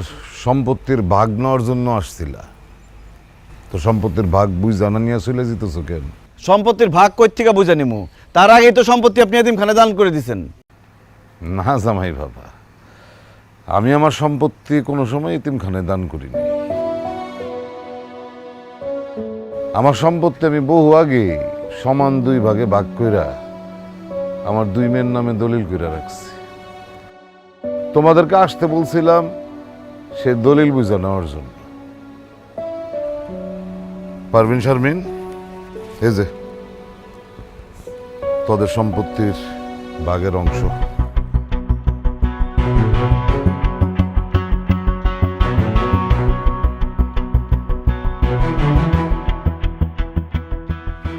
S4: সম্পত্তির ভাগ নেওয়ার জন্য আসছিলা, তো সম্পত্তির ভাগ বুঝ জানা নিয়ে চলে যেতেছো কেন?
S1: সম্পত্তির ভাগ কই থেকে বুঝে নিমু? তার আগেই তো সম্পত্তি আপনি এতিমখানে দান করে দিছেন।
S4: না জামাই বাবা, আমি আমার সম্পত্তি কোনো সময় এতিমখানে দান করিনি। আমার সম্পত্তি আমি বহু আগে সমান 2 ভাগে ভাগ কইরা আমার 2 মেয়ের নামে দলিল কইরা রাখছি। তোমাদেরকে আসতে বলছিলাম সে দলিল বুঝা নেওয়ার জন্য। পারভিন শারমিন, এই যে তোদের সম্পত্তির ভাগের অংশ।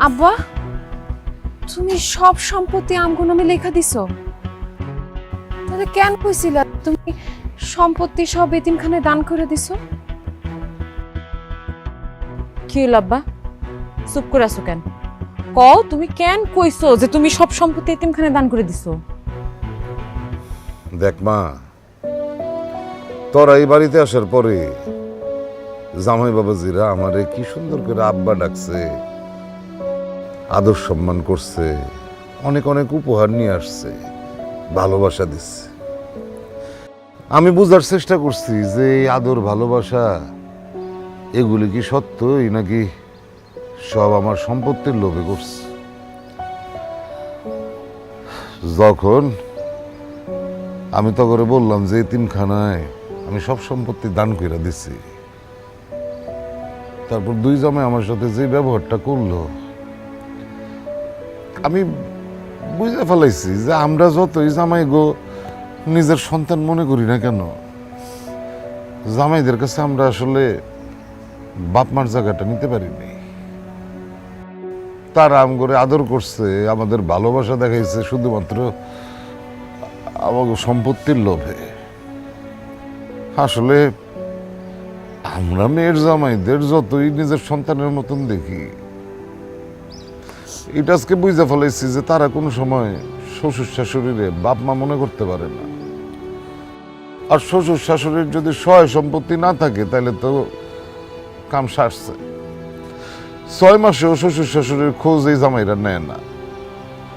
S2: আব্বা, তুমি সব সম্পত্তি আমগো নামে লেখা দিছো? তাহলে কেন কইছিলা তুমি সম্পত্তি সব এতিমখানায় দান করে দিছো?
S9: কি হলো আব্বা, চুপ করে আছো কেন? কও তুমি কেন কইছো যে তুমি সব সম্পত্তি এতিমখানায় দান করে দিছো?
S4: দেখ মা, তোরা এই বাড়িতে আসার পরে জামাই বাবাজিরা আমারে কি সুন্দর করে আব্বা ডাকছে, আদর সম্মান করছে, অনেক অনেক উপহার নিয়ে আসছে, ভালোবাসা দিচ্ছে। আমি বুঝার চেষ্টা করছি যে এই আদর ভালোবাসা এগুলি কি সত্যই নাকি সব আমার সম্পত্তির লোভে করছে। যখন আমি তো করে বললাম যে এতিমখানায় আমি সব সম্পত্তি দান করে দিছি, তারপর 2 জামাই আমার সাথে যে ব্যবহারটা করলো, আমি বুঝে ফেলাইছি যে আমরা যতই জামাই গো নিজের সন্তান মনে করি না কেন, জামাইদের কাছে আমরা আসলে বাপ মার জায়গাটা নিতে পারিনি। তারা আম করে আদর করছে, আমাদের ভালোবাসা দেখাইছে শুধুমাত্র আমাকে সম্পত্তির লোভে। আসলে আমরা মেয়ের জামাইদের যতই নিজের সন্তানের মতন দেখি, এটা আজকে বুঝে ফেলাইছি যে তারা কোনো সময় শ্বশুর শাশুড়িরে বাপ মা মনে করতে পারে না। আর শ্বশুর শাশুড়ির যদি সয় সম্পত্তি না থাকে তাহলে তো কাম সারছে। 6 মাসেও শ্বশুর শাশুড়ির খোঁজ এই জামাইরা নেয় না।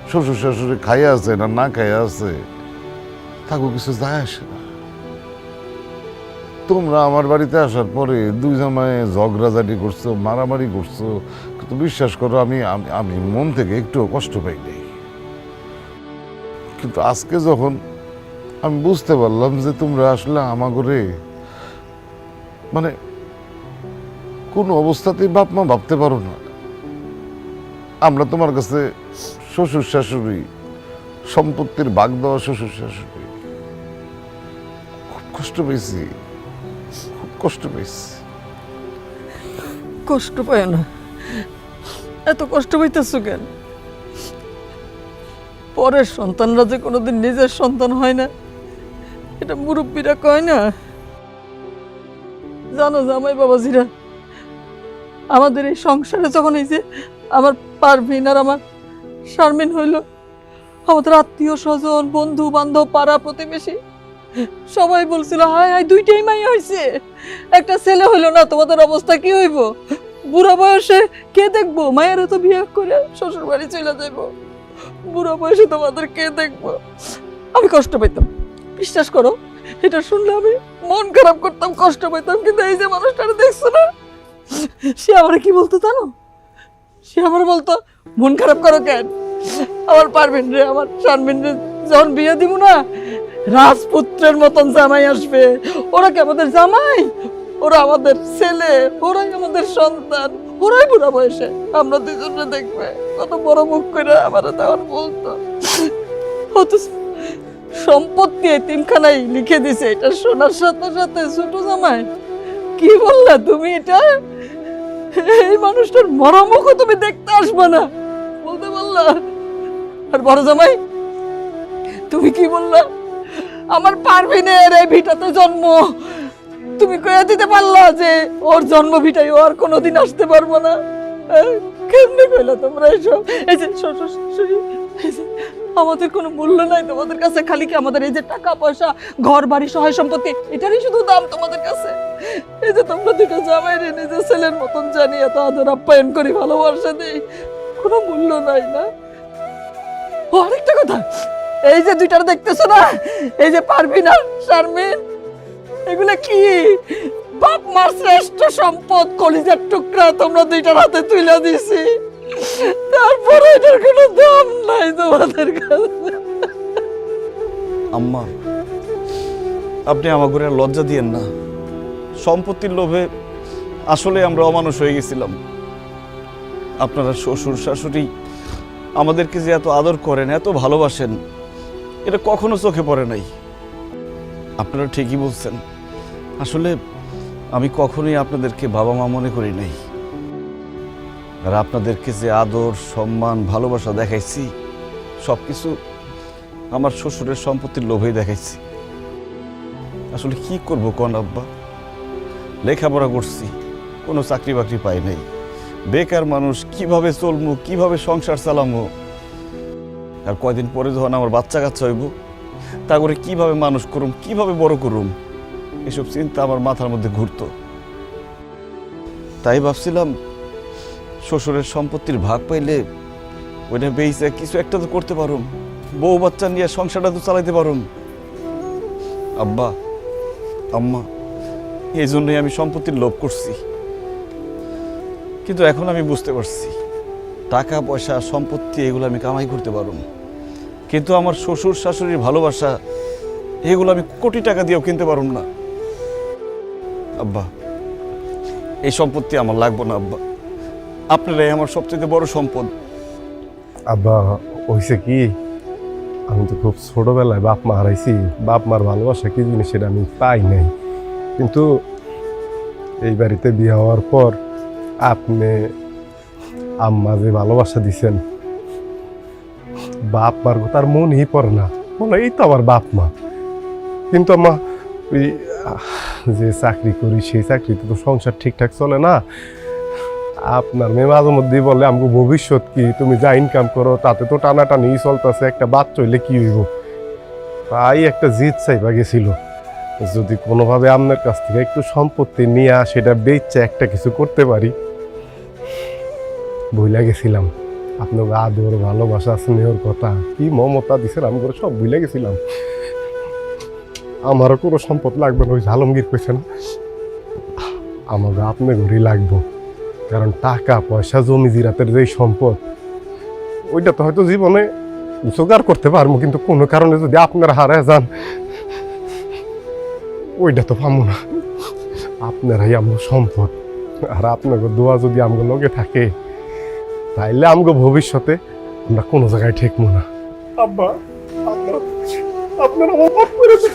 S4: শ্বশুর শাশুড়ি খাইয়া আছে না না খাইয়া আছে তাকে কিছু যায় আসে না। তোমরা আমার বাড়িতে আসার পরে 2 জামাই ঝগড়াঝাটি করছো, মারামারি করছো, কিন্তু বিশ্বাস করো আমি আমি মন থেকে একটু কষ্ট পাইনি। কিন্তু আজকে যখন আমি বুঝতে পারলাম যে তোমরা আসলে আমাগরে মানে কোন অবস্থাতেই বাপ মা ভাবতে পারো না, আমরা তোমার কাছে শ্বশুর শাশুড়ি, সম্পত্তির ভাগ দেওয়া শ্বশুর শাশুড়ি, খুব কষ্ট পেয়েছি, খুব কষ্ট পেয়েছি।
S5: কষ্ট পায় না, এত কষ্ট পাইতেছো কেন? পরের সন্তানরা যে কোনোদিন নিজের সন্তান হয় না, এটা মুরব্বীরা কয় না? জানো জামাই বাবাজিরা, আমাদের এই সংসারে যখন এই যে আমার পারভিন আর আমার শারমিন হইল, আমাদের আত্মীয় স্বজন, বন্ধু বান্ধব, পাড়া প্রতিবেশী সবাই বলছিল হায় হায় 2টাই মাইয়া হয়েছে, একটা ছেলে হইল না, তোমাদের অবস্থা কি হইব? বুড়া বয়সে কে দেখবো? মায়েরা তো বিয়ে করে শ্বশুর বাড়ি চলে যাইবো, বুড়া বয়সে তোমাদের কে দেখবো? আমি কষ্ট পাইতাম, বিশ্বাস করো, এটা শুনলে আমি মন খারাপ করতাম, কষ্ট পাইতাম। কিন্তু এই যে মানুষটা দেখছো না, সে আমার কি বলতো জানো? সে আমার বলতো, মন খারাপ করো কেন? আমার পারবেন রে, আমার শারমিন রে যখন বিয়ে দিব না, রাজপুত্রের মতন জামাই আসবে। ওরা কি আমাদের জামাই? ওরা আমাদের ছেলে, ওরাই আমাদের সন্তান, ওরাই বুড়া বয়সে আমরা দুজনে দেখবে। কত বড় মুখ করে আমার তখন বলতো। অথচ সম্পত্তি এতিমখানায় লিখে দিছে, এটা শোনার সাথে সাথে ছোট জামাই কি বললা তুমি? এটা এই মানুষটার মরা মুখও তুমি দেখতে আসবে না বলতে বললা। আর বড় জামাই তুমি কি বললা? আমার পারভিনের এই ভিটাতে জন্ম, তুমি কয়ে দিতে পারলা যে ওর জন্ম ভিটায় ও আর কোনোদিন আসতে পারবো না? কেমনে কইলা তোমরা এসব? এই যে শ্বশুর শাশুড়ি, এই যে আমাদের কোনো মূল্য নাই তোমাদের কাছে, খালি কি আমাদের এই যে টাকা পয়সা, ঘর বাড়ি, সহায় সম্পত্তি, এটারই শুধু দাম তোমাদের কাছে? এই যে তোমরা দুটো জামাই রে নিজের ছেলের মতন জানিয়ে তো আদর আপ্যায়ন করি, ভালোবাসা দিই, কোনো মূল্য নাই না? ও আরেকটা কথা, এই যে দুইটার দেখতেছো না, এই যে পারভিন আর শারমিন, এগুলা কি? বাপ মার শ্রেষ্ঠ সম্পদ, কলিজার টুকরা তোমরা দুইটার হাতে তুলে দিছি, তারপরে এটার কোনো দাম নাই তোমাদের কাছে।
S1: আম্মা, আপনি আমাকে আর লজ্জা দিয়েন না। সম্পত্তির লোভে আসলে আমরা অমানুষ হয়ে গেছিলাম। আপনারা শ্বশুর শাশুড়ি আমাদেরকে যে এত আদর করেন, এত ভালোবাসেন, এটা কখনো চোখে পড়ে নাই। আপনারা ঠিকই বলছেন, আসলে আমি কখনোই আপনাদেরকে বাবা মা মনে করি নাই। আর আপনাদেরকে যে আদর, সম্মান, ভালোবাসা দেখাইছি, সব কিছু আমার শ্বশুরের সম্পত্তির লোভেই দেখাইছি। আসলে কি করবো কোন আব্বা? লেখাপড়া করছি, কোনো চাকরি বাকরি পাই নাই, বেকার মানুষ, কিভাবে চলবো, কিভাবে সংসার চালামো? আর কয়দিন পরে যখন আমার বাচ্চা কাচ্চা হইব, তা করে কিভাবে মানুষ করুম, কিভাবে বড় করুম, এসব চিন্তা আমার মাথার মধ্যে ঘুরতো। তাই ভাবছিলাম শ্বশুরের সম্পত্তির ভাগ পাইলে ওইটা বেইছে কিছু একটা তো করতে পারুম, বউ বাচ্চা নিয়ে সংসারটা তো চালাইতে পারুম। আব্বা, আম্মা, এই জন্যই আমি সম্পত্তির লোভ করছি। কিন্তু এখন আমি বুঝতে পারছি, টাকা পয়সা, সম্পত্তি, এগুলো আমি কামাই করতে পারুম, কিন্তু আমার শ্বশুর শাশুড়ির ভালোবাসা, এগুলো আমি কোটি টাকা দিয়েও কিনতে পারুম না। আব্বা, এই সম্পত্তি আমার লাগবে না আব্বা, আপনারাই আমার সবচেয়ে বড় সম্পদ।
S3: আব্বা, হয়েছে কি, আমি তো খুব ছোটবেলায় বাপ মা হারাইছি। বাপ মার ভালোবাসা কি জিনিস সেটা আমি পাই নাই। কিন্তু এই বাড়িতে বিয়ে হওয়ার পর আপনি আম্মা যে ভালোবাসা দিছেন, বাপ মার কথা আর মনেই পড়ে না, বলে এই তো আমার বাপ মা। কিন্তু আম্মা, ওই যে চাকরি করি সেই চাকরিতে তো সংসার ঠিকঠাক চলে না। আপনার মেয়ে মাঝে মধ্যেই বলে, আমাকে ভবিষ্যৎ কি, তুমি যা ইনকাম করো তাতে তো টানাটানি চলতেছে, একটা বাচ্চা হইলে কি হইব? তাই একটা জিদ চাইবা গেছিল, যদি কোনোভাবে আপনার কাছ থেকে একটু সম্পত্তি নিয়ে সেটা বেচে একটা কিছু করতে পারি। ভুলে গেছিলাম আপনার আদর, ভালোবাসা, স্নেহর কথা, কি মমতা দিছেন, আমি করে সব ভুলে গেছিলাম। আমারও কোনো সম্পদ লাগবে না, ওই আলমগীর কইছেন আমাকে আপনার ঘরেই লাগবো। কারণ টাকা পয়সা, জমি জিরাতের যে সম্পদ, ওইটা তো হয়তো জীবনে জোগাড় করতে পারবো, কিন্তু কোনো কারণে যদি আপনারা হারায় যান, ওইটা তো পাবো না। আপনারাই আমার সম্পদ। আর আপনাকে দোয়া যদি আমগো লগে থাকে, তাইলে আমগো ভবিষ্যতে আমরা কোনো জায়গায় ঠেকবো না। আব্বা, আপনারা মাফ করে দেন।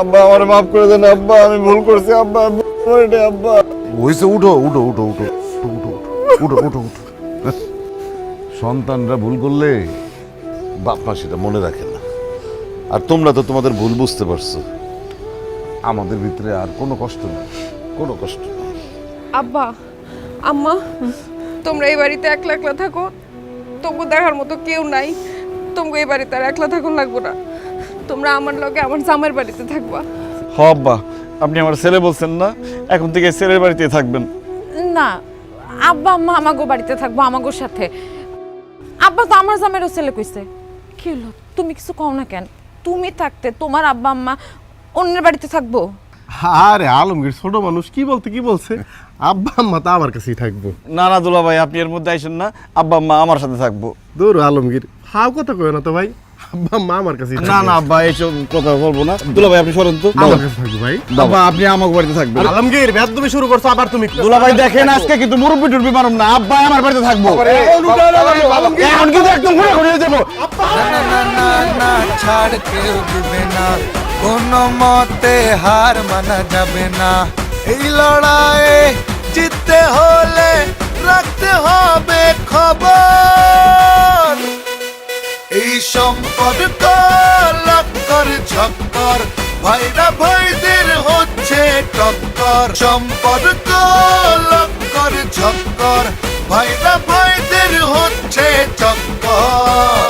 S1: আব্বা, আমার মাফ করে দেন আব্বা, আমি ভুল করছি আব্বা, আব্বা।
S4: হয়েছে, উঠো উঠো উঠো উঠো উঠো উঠো উঠো উঠো। সন্তানরা ভুল করলে বাপ মা সেটা মনে রাখে না। আর তোমরা তো তোমাদের ভুল বুঝতে পারছো। আমাদের ভিতরে আর কোনো কষ্ট নেই, কোনো কষ্ট নেই।
S2: আব্বা, আম্মা, তোমরা এই বাড়িতে একলা একলা থাকো, তোমাকে দেখার মতো কেউ নাই। তোমাকে এই বাড়িতে আর একলা থাকুন লাগবো না, তোমরা আমার লগে আমার জামাইয়ের বাড়িতে থাকবা।
S1: হ আব্বা, আপনি আমার ছেলে বলছেন না, এখন থেকে ছেলের বাড়িতে থাকবেন।
S2: না, আব্বা আম্মা আমাগো বাড়িতে থাকবো আমাগোর সাথে। আব্বা তো আমার জামাইরও ছেলে কইছে। কি হলো, তুমি কিছু কও না কেন? তুমি থাকতে তোমার আব্বা আম্মা অন্যের বাড়িতে থাকবো?
S3: আরে আলমগীর ছোট মানুষ কি বলছে, আব্বা আম্মা তো আমার কাছেই থাকবো।
S1: না না দুলা ভাই, আপনি এর মধ্যে আইসেন না, আব্বা আম্মা আমার সাথে থাকবো।
S3: দূর আলমগীর, হাও কথা কয় না তো ভাই, আব্বা আম্মা আমার কাছেই
S1: না
S3: থাকবে।
S1: না আব্বা, এইসব কথা বলবো না। দুলা ভাই আপনি সরেন তো।
S3: আমার কাছে থাকবো ভাই।
S1: আব্বা আপনি আমার বাড়িতে থাকবেন।
S3: আলমগীর বেদবি শুরু করছো আবার তুমি।
S1: দুলা ভাই দেখেন আজকে কিন্তু মুরব্বি টুরবি মারুম না, আব্বা আমার বাড়িতে থাকবো। এখন কিন্তু একদম ঘুরে ঘুরে যাবো।
S6: না না না না ছাড় কেউ দিবে না, কোনো মতে হার মানা যাবে না। এই লড়াইয়ে জিততে হলে রাখতে হবে খবর। এই সম্পর্ক লক্কর ঝক্কর, ভাইরা ভাইদের হচ্ছে টক্কর। সম্পর্ক লক্কর ঝক্কর, ভাইরা ভাইদের হচ্ছে চক্কর।